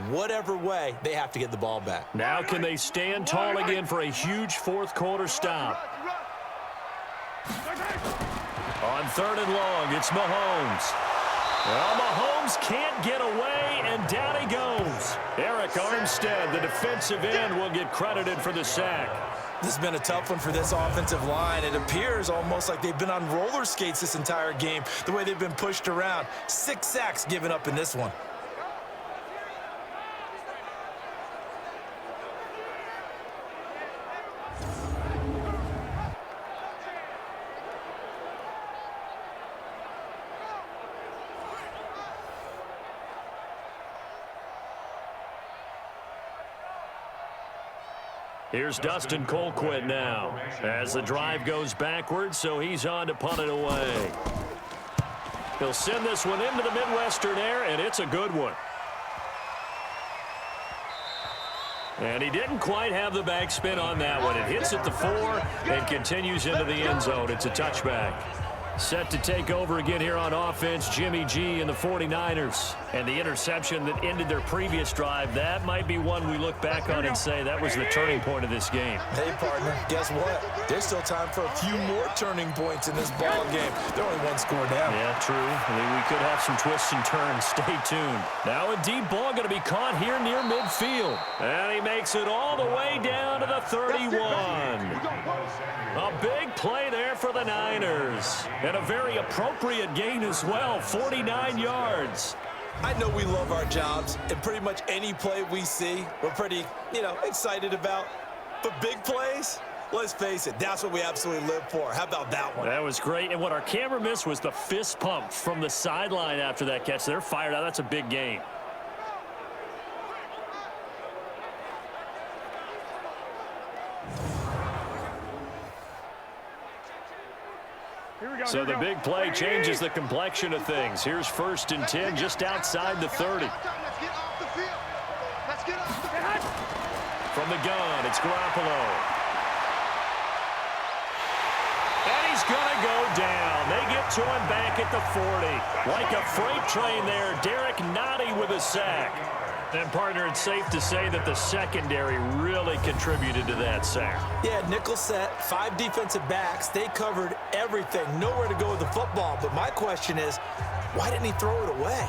Whatever way, they have to get the ball back. Now can they stand tall again for a huge fourth quarter stop? On 3rd and long, it's Mahomes. Well, Mahomes can't get away, and down he goes. Eric Armstead, the defensive end, will get credited for the sack. This has been a tough one for this offensive line. It appears almost like they've been on roller skates this entire game, the way they've been pushed around. 6 sacks given up in this one. Here's Dustin Colquitt now as the drive goes backwards, so he's on to punt it away. He'll send this one into the Midwestern air, and it's a good one. And he didn't quite have the backspin on that one. It hits at the 4 and continues into the end zone. It's a touchback. Set to take over again here on offense, Jimmy G and the 49ers. And the interception that ended their previous drive, that might be one we look back on and say that was the turning point of this game. Hey, partner, guess what? There's still time for a few more turning points in this ball game. They're only 1 score down. Yeah, true. I mean, we could have some twists and turns. Stay tuned. Now a deep ball going to be caught here near midfield. And he makes it all the way down to the 31. A big play there for the Niners. And a very appropriate gain as well, 49 yards. I know we love our jobs, and pretty much any play we see, we're pretty, excited about. But big plays, let's face it, that's what we absolutely live for. How about that one? That was great. And what our camera missed was the fist pump from the sideline after that catch. They're fired out. That's a big gain. So the big play changes the complexion of things. Here's 1st and 10 just outside the 30. From the gun, it's Garoppolo. And he's going to go down. They get to him back at the 40. Like a freight train there, Derek Nottie with a sack. And, partner, it's safe to say that the secondary really contributed to that sack. Yeah, nickel set, 5 defensive backs. They covered everything. Nowhere to go with the football. But my question is, why didn't he throw it away?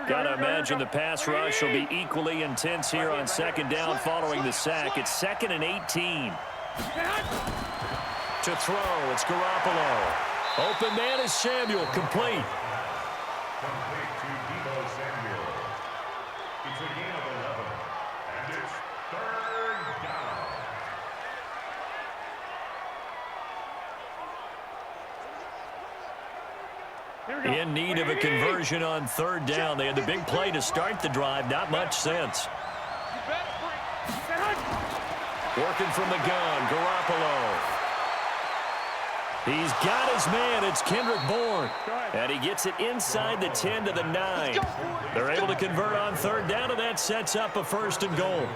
Got to imagine the pass rush will be equally intense here on 2nd down following the sack. It's 2nd and 18. To throw, it's Garoppolo. Open man is Samuel, complete. Complete to Deebo Samuel. It's a gain of 11, and it's 3rd down. In need of a conversion on 3rd down. They had the big play to start the drive. Not much sense. Working from the gun, Garoppolo. He's got his man. It's Kendrick Bourne. And he gets it inside the 10 to the 9. They're able to convert on 3rd down, and that sets up a 1st and goal.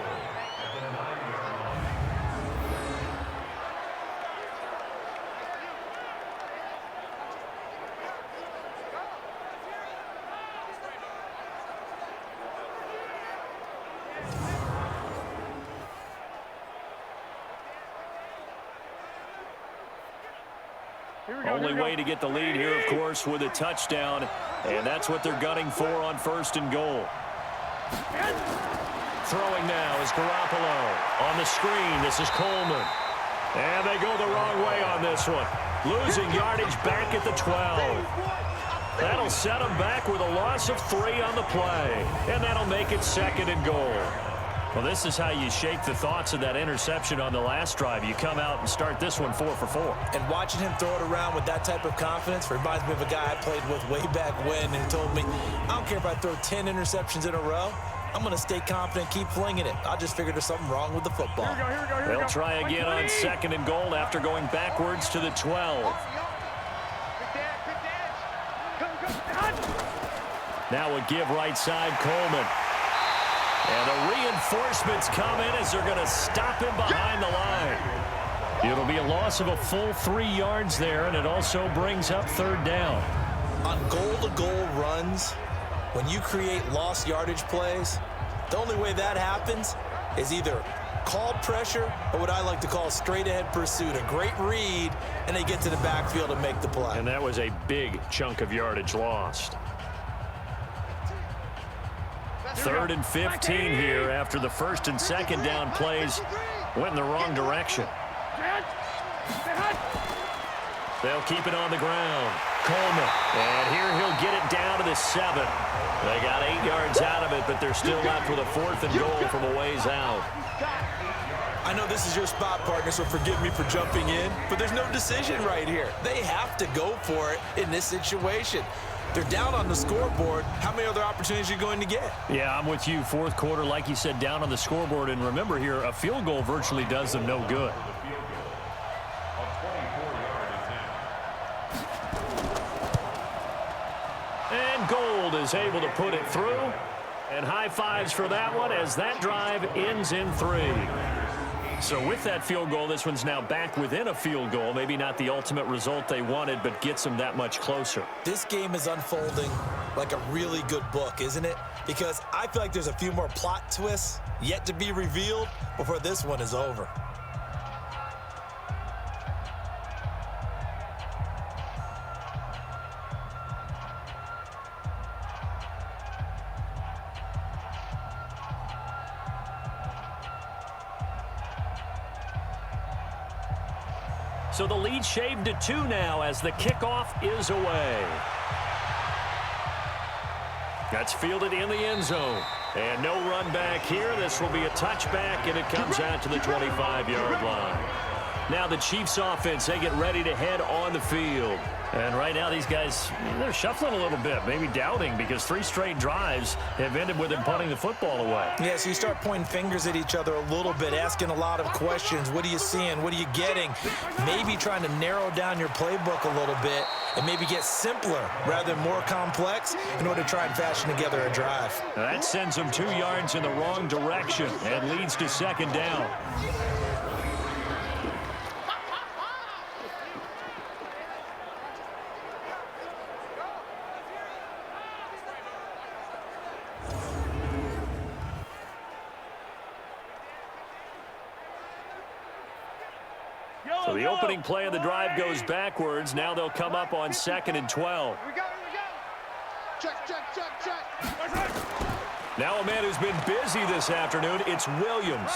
Only way to get the lead here, of course, with a touchdown. And that's what they're gunning for on 1st and goal. Throwing now is Garoppolo. On the screen, this is Coleman. And they go the wrong way on this one. Losing yardage back at the 12. That'll set them back with a loss of 3 on the play. And that'll make it 2nd and goal. Well, this is how you shake the thoughts of that interception on the last drive. You come out and start this one 4 for 4. And watching him throw it around with that type of confidence reminds me of a guy I played with way back when, who told me, I don't care if I throw 10 interceptions in a row. I'm going to stay confident, keep flinging it. I just figured there's something wrong with the football. They'll try again on 2nd and goal after going backwards to the 12. Now a give right side, Coleman. And the reinforcements come in as they're going to stop him behind the line. It'll be a loss of a full 3 yards there, and it also brings up 3rd down. On goal-to-goal runs, when you create lost yardage plays, the only way that happens is either called pressure or what I like to call straight-ahead pursuit. A great read, and they get to the backfield and make the play. And that was a big chunk of yardage lost. 3rd and 15 here after the 1st and 2nd down plays went in the wrong direction. They'll keep it on the ground. Coleman. And here he'll get it down to the 7. They got 8 yards out of it, but they're still left with a 4th and goal from a ways out. I know this is your spot, partner, so forgive me for jumping in, but there's no decision right here. They have to go for it in this situation. They're down on the scoreboard. How many other opportunities are you going to get? Yeah, I'm with you. 4th quarter, like you said, down on the scoreboard. And remember here, a field goal virtually does them no good. And Gold is able to put it through. And high fives for that one as that drive ends in 3. So with that field goal, this one's now back within a field goal. Maybe not the ultimate result they wanted, but gets them that much closer. This game is unfolding like a really good book, isn't it? Because I feel like there's a few more plot twists yet to be revealed before this one is over. So the lead shaved to 2 now as the kickoff is away. That's fielded in the end zone. And no run back here. This will be a touchback, and it comes out to the 25-yard line. Now the Chiefs offense, they get ready to head on the field. And right now these guys, they're shuffling a little bit, maybe doubting, because 3 straight drives have ended with them punting the football away. Yeah, so you start pointing fingers at each other a little bit, asking a lot of questions. What are you seeing? What are you getting? Maybe trying to narrow down your playbook a little bit and maybe get simpler rather than more complex in order to try and fashion together a drive. Now that sends them 2 yards in the wrong direction and leads to 2nd down. So the opening play of the drive goes backwards. Now they'll come up on 2nd and 12. Here we go. Check. Now a man who's been busy this afternoon, it's Williams.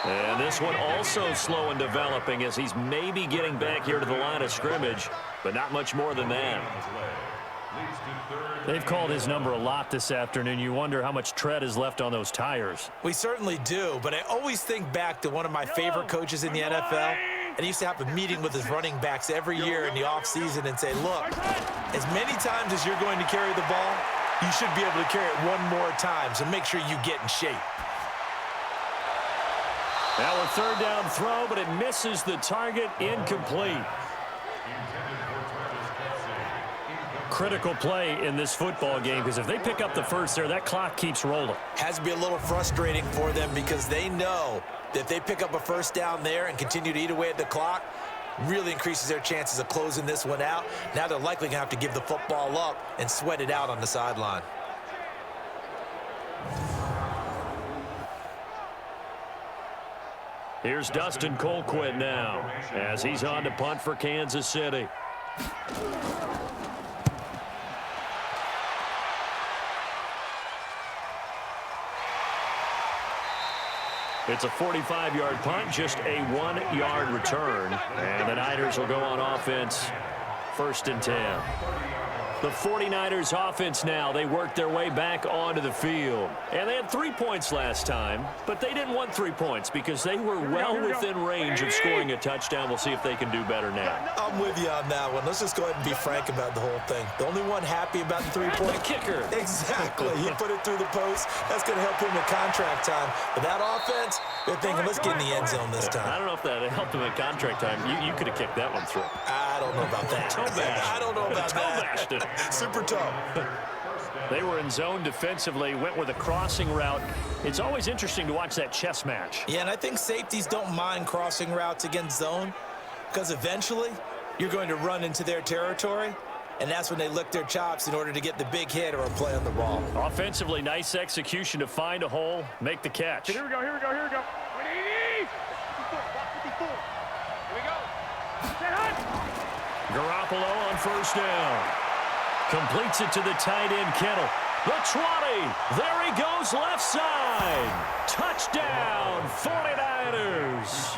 And this one also slow in developing as he's maybe getting back here to the line of scrimmage, but not much more than that. They've called his number a lot this afternoon. You wonder how much tread is left on those tires. We certainly do, but I always think back to one of my favorite coaches in the NFL. And he used to have a meeting with his running backs every year in the offseason and say, look, as many times as you're going to carry the ball, you should be able to carry it one more time, so make sure you get in shape. Now a 3rd down throw, but it misses the target, incomplete. Critical play in this football game, because if they pick up the first there, that clock keeps rolling. Has to be a little frustrating for them because they know that if they pick up a 1st down there and continue to eat away at the clock, really increases their chances of closing this one out. Now they're likely going to have to give the football up and sweat it out on the sideline. Here's Dustin Colquitt now as he's on to punt for Kansas City. It's a 45-yard punt, just a 1-yard return. And the Niners will go on offense, 1st and 10. The 49ers offense now, they worked their way back onto the field. And they had 3 points last time, but they didn't want 3 points because they were well within range of scoring a touchdown. We'll see if they can do better now. I'm with you on that one. Let's just go ahead and be frank about the whole thing. The only one happy about the 3-point The kicker. Exactly. He put it through the post. That's going to help him in contract time. But that offense, they're thinking, let's get in the end zone this time. I don't know if that helped him at contract time. You could have kicked that one through. I don't know about that. I don't know about that. Super tough. They were in zone defensively, went with a crossing route. It's always interesting to watch that chess match. Yeah, and I think safeties don't mind crossing routes against zone because eventually you're going to run into their territory, and that's when they lick their chops in order to get the big hit or a play on the ball. Offensively, nice execution to find a hole, make the catch. Here we go. 180. 54. Here we go. Garoppolo on first down. Completes it to the tight end, Kittle. The 20. There he goes, left side. Touchdown, 49ers.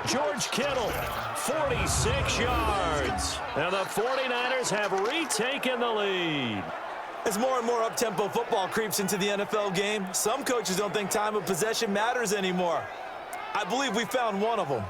George Kittle, 46 yards. And the 49ers have retaken the lead. As more and more up-tempo football creeps into the NFL game, some coaches don't think time of possession matters anymore. I believe we found one of them.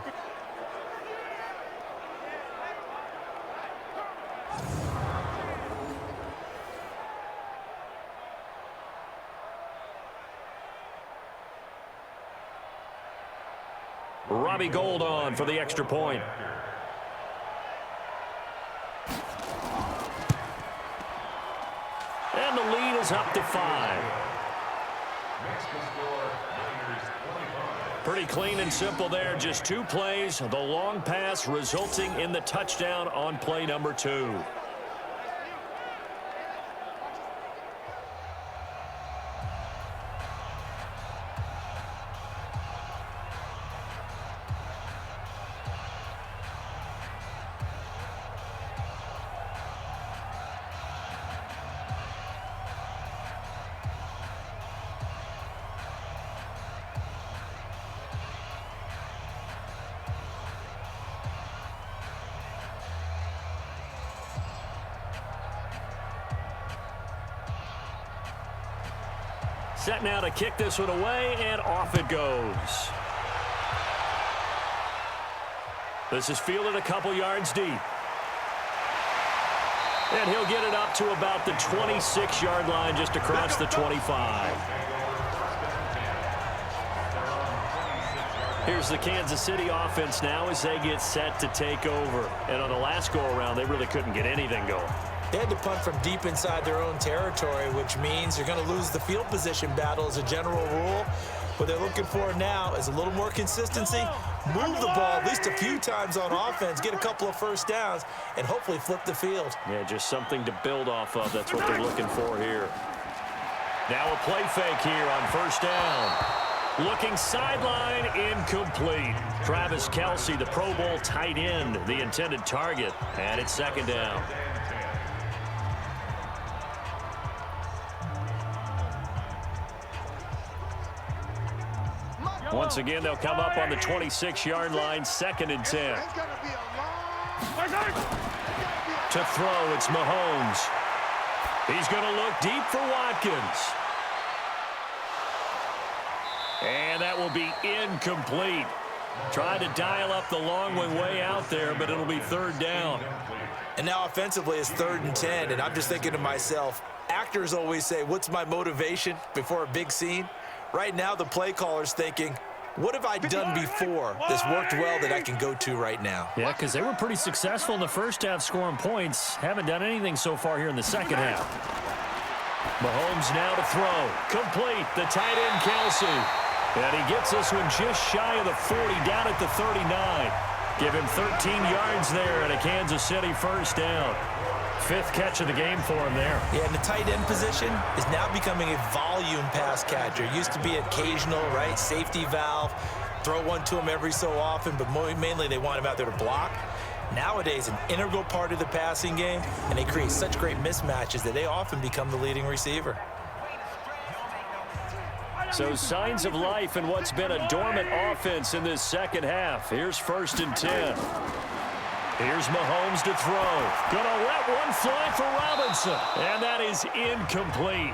Robbie Gould on for the extra point. And the lead is up to 5. Pretty clean and simple there. Just 2 plays. The long pass resulting in the touchdown on play number 2. Set now to kick this one away, and off it goes. This is fielded a couple yards deep. And he'll get it up to about the 26-yard line, just across the 25. Here's the Kansas City offense now as they get set to take over. And on the last go-around, they really couldn't get anything going. They had to punt from deep inside their own territory, which means you're going to lose the field position battle as a general rule. What they're looking for now is a little more consistency, move the ball at least a few times on offense, get a couple of first downs, and hopefully flip the field. Yeah, just something to build off of. That's what they're looking for here. Now a play fake here on first down. Looking sideline, incomplete. Travis Kelce, the Pro Bowl tight end, the intended target, and it's second down. Once again, they'll come up on the 26-yard line, 2nd and 10. To throw, it's Mahomes. He's going to look deep for Watkins. And that will be incomplete. Trying to dial up the long one way out there, but it'll be 3rd down. And now offensively it's 3rd and 10, and I'm just thinking to myself, actors always say, what's my motivation before a big scene? Right now the play caller's thinking, what have I done before this worked well that I can go to right now? Yeah, because they were pretty successful in the first half scoring points. Haven't done anything so far here in the second half. Mahomes now to throw. Complete. The tight end, Kelce. And he gets this one just shy of the 40, down at the 39. Give him 13 yards there and a Kansas City first down. 5th catch of the game for him there. Yeah, and the tight end position is now becoming a volume pass catcher. Used to be occasional, right? Safety valve. Throw one to him every so often, but mainly they want him out there to block. Nowadays, an integral part of the passing game, and they create such great mismatches that they often become the leading receiver. So signs of life in what's been a dormant offense in this second half. Here's 1st and 10. Here's Mahomes to throw. Gonna let one fly for Robinson. And that is incomplete.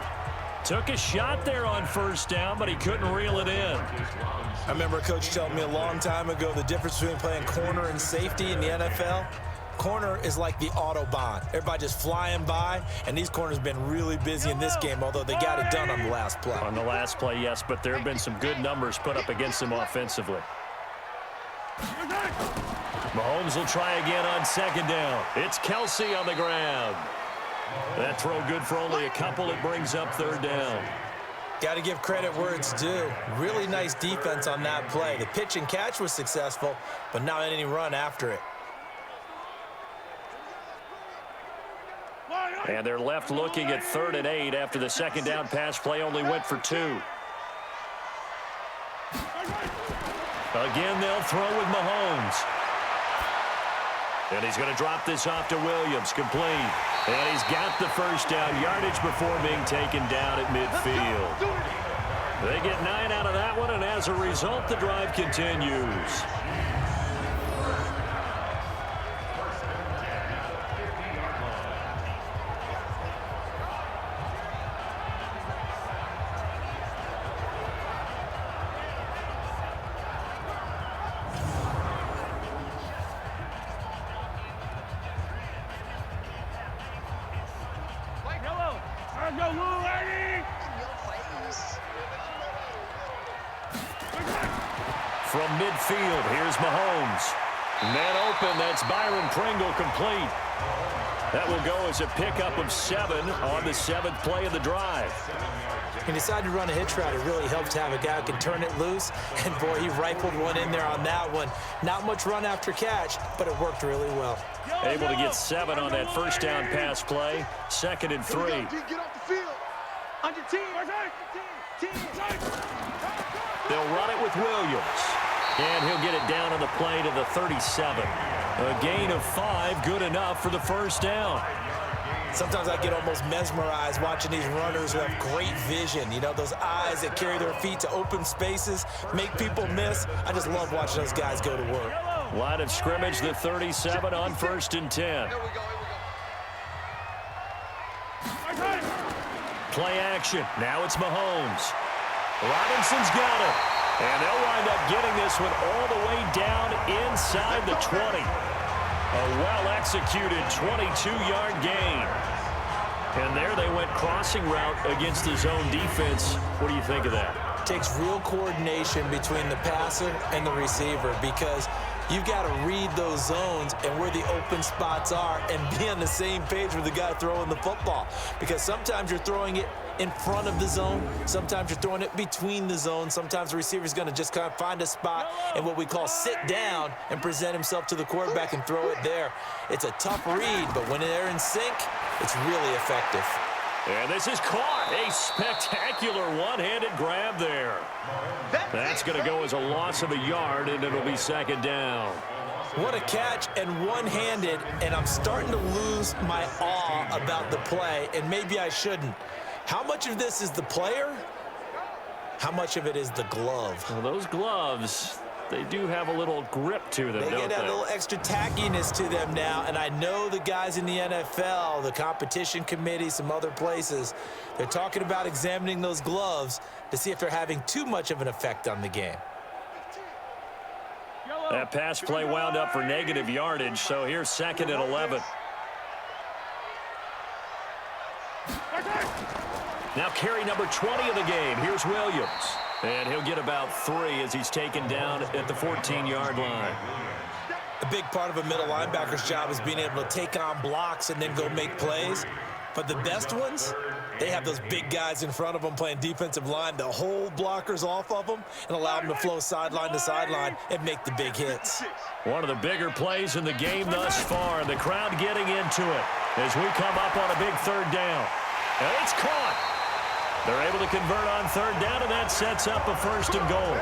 Took a shot there on first down, but he couldn't reel it in. I remember a coach telling me a long time ago the difference between playing corner and safety in the NFL. Corner is like the Autobahn. Everybody just flying by, and these corners have been really busy in this game, although they got it done on the last play. On the last play, yes, but there have been some good numbers put up against him offensively. Mahomes will try again on second down. It's Kelsey on the ground. That throw good for only a couple. It brings up third down. Got to give credit where it's due. Really nice defense on that play. The pitch and catch was successful, but not any run after it. And they're left looking at 3rd and 8 after the second down pass play only went for 2. Again, they'll throw with Mahomes. And he's going to drop this off to Williams, complete. And he's got the first down yardage before being taken down at midfield. They get 9 out of that one, and as a result, the drive continues. From midfield, here's Mahomes. Man open, that's Byron Pringle, complete. That will go as a pickup of 7 on the 7th play of the drive. He decided to run a hitch route. It really helped to have a guy who can turn it loose. And, boy, he rifled one in there on that one. Not much run after catch, but it worked really well. Able to get 7 on that first down pass play. 2nd and 3. Get off the field. On your team. They'll run it with Williams. And he'll get it down on the play to the 37. A gain of 5, good enough for the first down. Sometimes I get almost mesmerized watching these runners who have great vision. You know, those eyes that carry their feet to open spaces, make people miss. I just love watching those guys go to work. Line of scrimmage, the 37 on 1st and 10. Play action. Now it's Mahomes. Robinson's got it. And they'll wind up getting this one all the way down inside the 20. A well-executed 22-yard gain. And there they went crossing route against the zone defense. What do you think of that? Takes real coordination between the passer and the receiver because you've got to read those zones and where the open spots are and be on the same page with the guy throwing the football. Because sometimes you're throwing it in front of the zone. Sometimes you're throwing it between the zones. Sometimes the receiver's going to just kind of find a spot and what we call sit down and present himself to the quarterback and throw it there. It's a tough read, but when they're in sync, it's really effective. And this is caught. A spectacular one-handed grab there. That's going to go as a loss of a yard, and it'll be 2nd down. What a catch, and one-handed, and I'm starting to lose my awe about the play, and maybe I shouldn't. How much of this is the player? How much of it is the glove? Well, those gloves, they do have a little grip to them, They don't get a little extra tackiness to them now, and I know the guys in the NFL, the competition committee, some other places, they're talking about examining those gloves to see if they're having too much of an effect on the game. That pass play wound up for negative yardage, so here's 2nd and 11. Now carry number 20 of the game. Here's Williams. And he'll get about 3 as he's taken down at the 14-yard line. A big part of a middle linebacker's job is being able to take on blocks and then go make plays. But the best ones, they have those big guys in front of them playing defensive line to hold blockers off of them and allow them to flow sideline to sideline and make the big hits. One of the bigger plays in the game thus far. The crowd getting into it as we come up on a big 3rd down. And it's caught. They're able to convert on 3rd down, and that sets up a 1st and goal.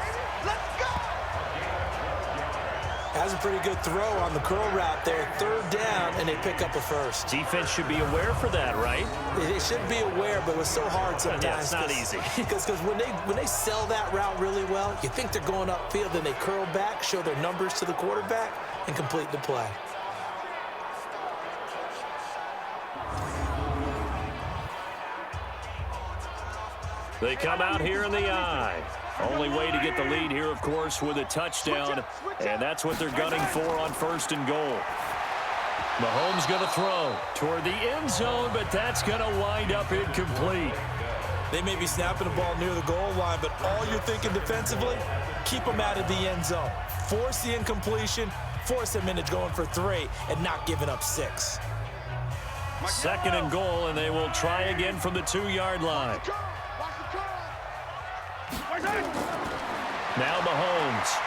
Has a pretty good throw on the curl route there. 3rd down, and they pick up a 1st. Defense should be aware for that, right? They should be aware, but it was so hard sometimes. Yeah, it's not easy. Because when they sell that route really well, you think they're going upfield, then they curl back, show their numbers to the quarterback, and complete the play. They come out here in the I. Only way to get the lead here, of course, with a touchdown, and that's what they're gunning for on 1st and goal. Mahomes going to throw toward the end zone, but that's going to wind up incomplete. They may be snapping the ball near the goal line, but all you're thinking defensively, keep them out of the end zone. Force the incompletion, force them into going for 3 and not giving up 6. 2nd and goal, and they will try again from the 2-yard line. Now Mahomes.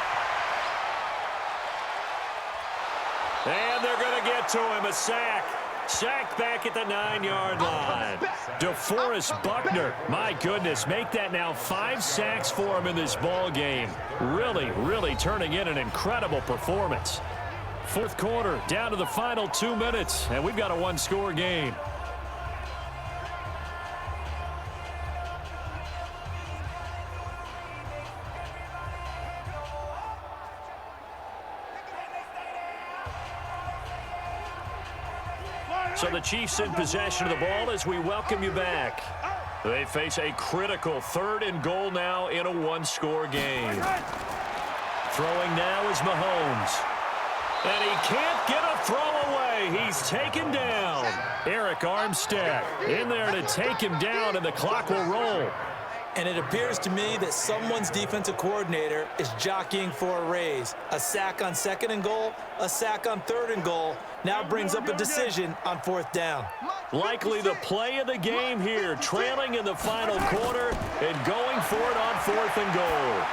And they're going to get to him, a sack. Sacked back at the 9-yard line. DeForest Buckner, my goodness, make that now 5 sacks for him in this ball game. Really turning in an incredible performance. 4th quarter, down to the final 2 minutes, and we've got a 1-score game. So the Chiefs in possession of the ball as we welcome you back. They face a critical 3rd and goal now in a 1-score game. Throwing now is Mahomes. And he can't get a throw away. He's taken down. Eric Armstead in there to take him down, and the clock will roll. And it appears to me that someone's defensive coordinator is jockeying for a raise. A sack on 2nd and goal, a sack on 3rd and goal, now brings up a decision on 4th down. Likely the play of the game here, trailing in the final quarter and going for it on 4th and goal.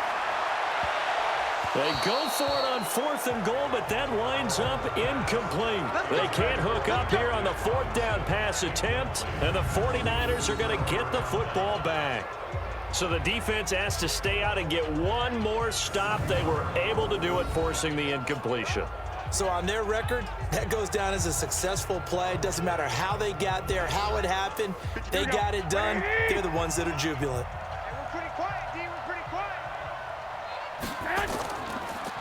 They go for it on 4th and goal, but that winds up incomplete. They can't hook up here on the 4th down pass attempt, and the 49ers are going to get the football back. So the defense has to stay out and get one more stop. They were able to do it, forcing the incompletion. So on their record, that goes down as a successful play. Doesn't matter how they got there, how it happened. They got it done. They're the ones that are jubilant.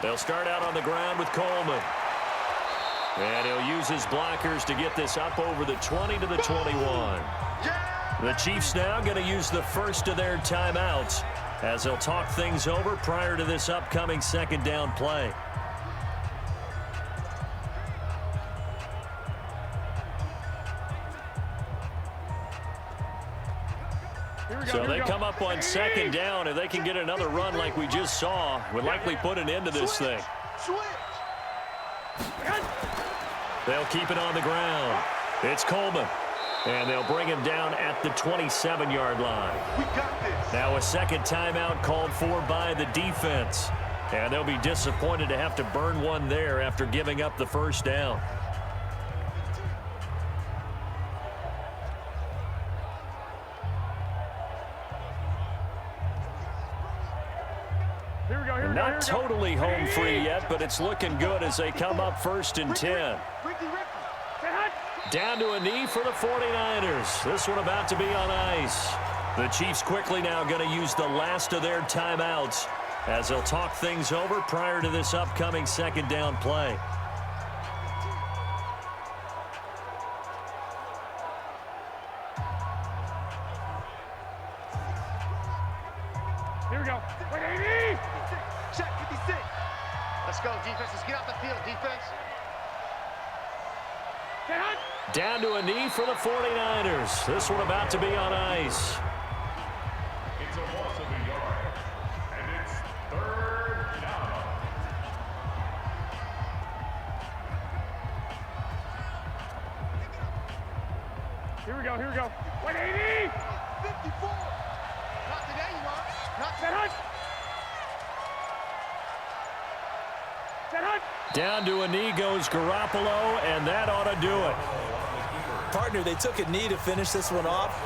They'll start out on the ground with Coleman. And he'll use his blockers to get this up over the 20 to the 21. The Chiefs now going to use the first of their timeouts as they'll talk things over prior to this upcoming 2nd down play. So they come up on 2nd down. If they can get another run like we just saw, would likely put an end to this thing. They'll keep it on the ground. It's Coleman. And they'll bring him down at the 27-yard line. Now a 2nd timeout called for by the defense. And they'll be disappointed to have to burn one there after giving up the 1st down. And not totally home free yet, but it's looking good as they come up 1st and 10. Down to a knee for the 49ers. This one about to be on ice. The Chiefs quickly now going to use the last of their timeouts as they'll talk things over prior to this upcoming 2nd down play. Here we go. 180. Check 56. Let's go, defense. Let's get out the field, defense. Down to a knee for the 49ers. This one about to be on ice. It's a loss of a yard, and it's 3rd down. Here we go. 180. 54. Not today, you are. Not today. Down to a knee goes Garoppolo, and that ought to do it. Partner, they took a knee to finish this one off.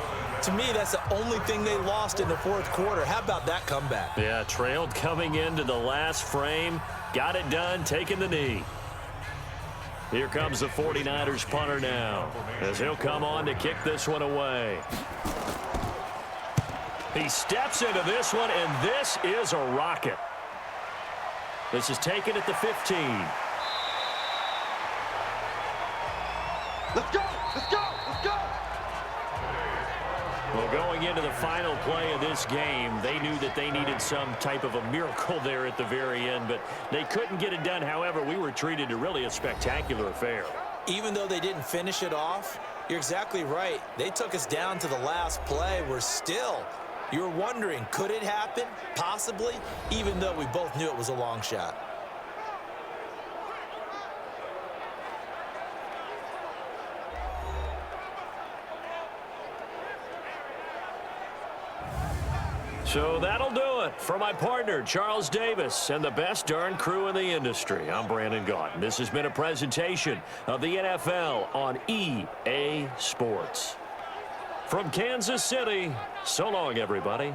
To me, that's the only thing they lost in the 4th quarter. How about that comeback? Yeah, trailed coming into the last frame. Got it done, taking the knee. Here comes the 49ers punter now, as he'll come on to kick this one away. He steps into this one, and this is a rocket. This is taken at the 15. Let's go. Well, going into the final play of this game. They knew that they needed some type of a miracle there at the very end, but they couldn't get it done. However, we were treated to really a spectacular affair. Even though they didn't finish it off, you're exactly right. They took us down to the last play. You were wondering, could it happen? Possibly, even though we both knew it was a long shot. So that'll do it for my partner, Charles Davis, and the best darn crew in the industry. I'm Brandon Gaunt. This has been a presentation of the NFL on EA Sports. From Kansas City, so long, everybody.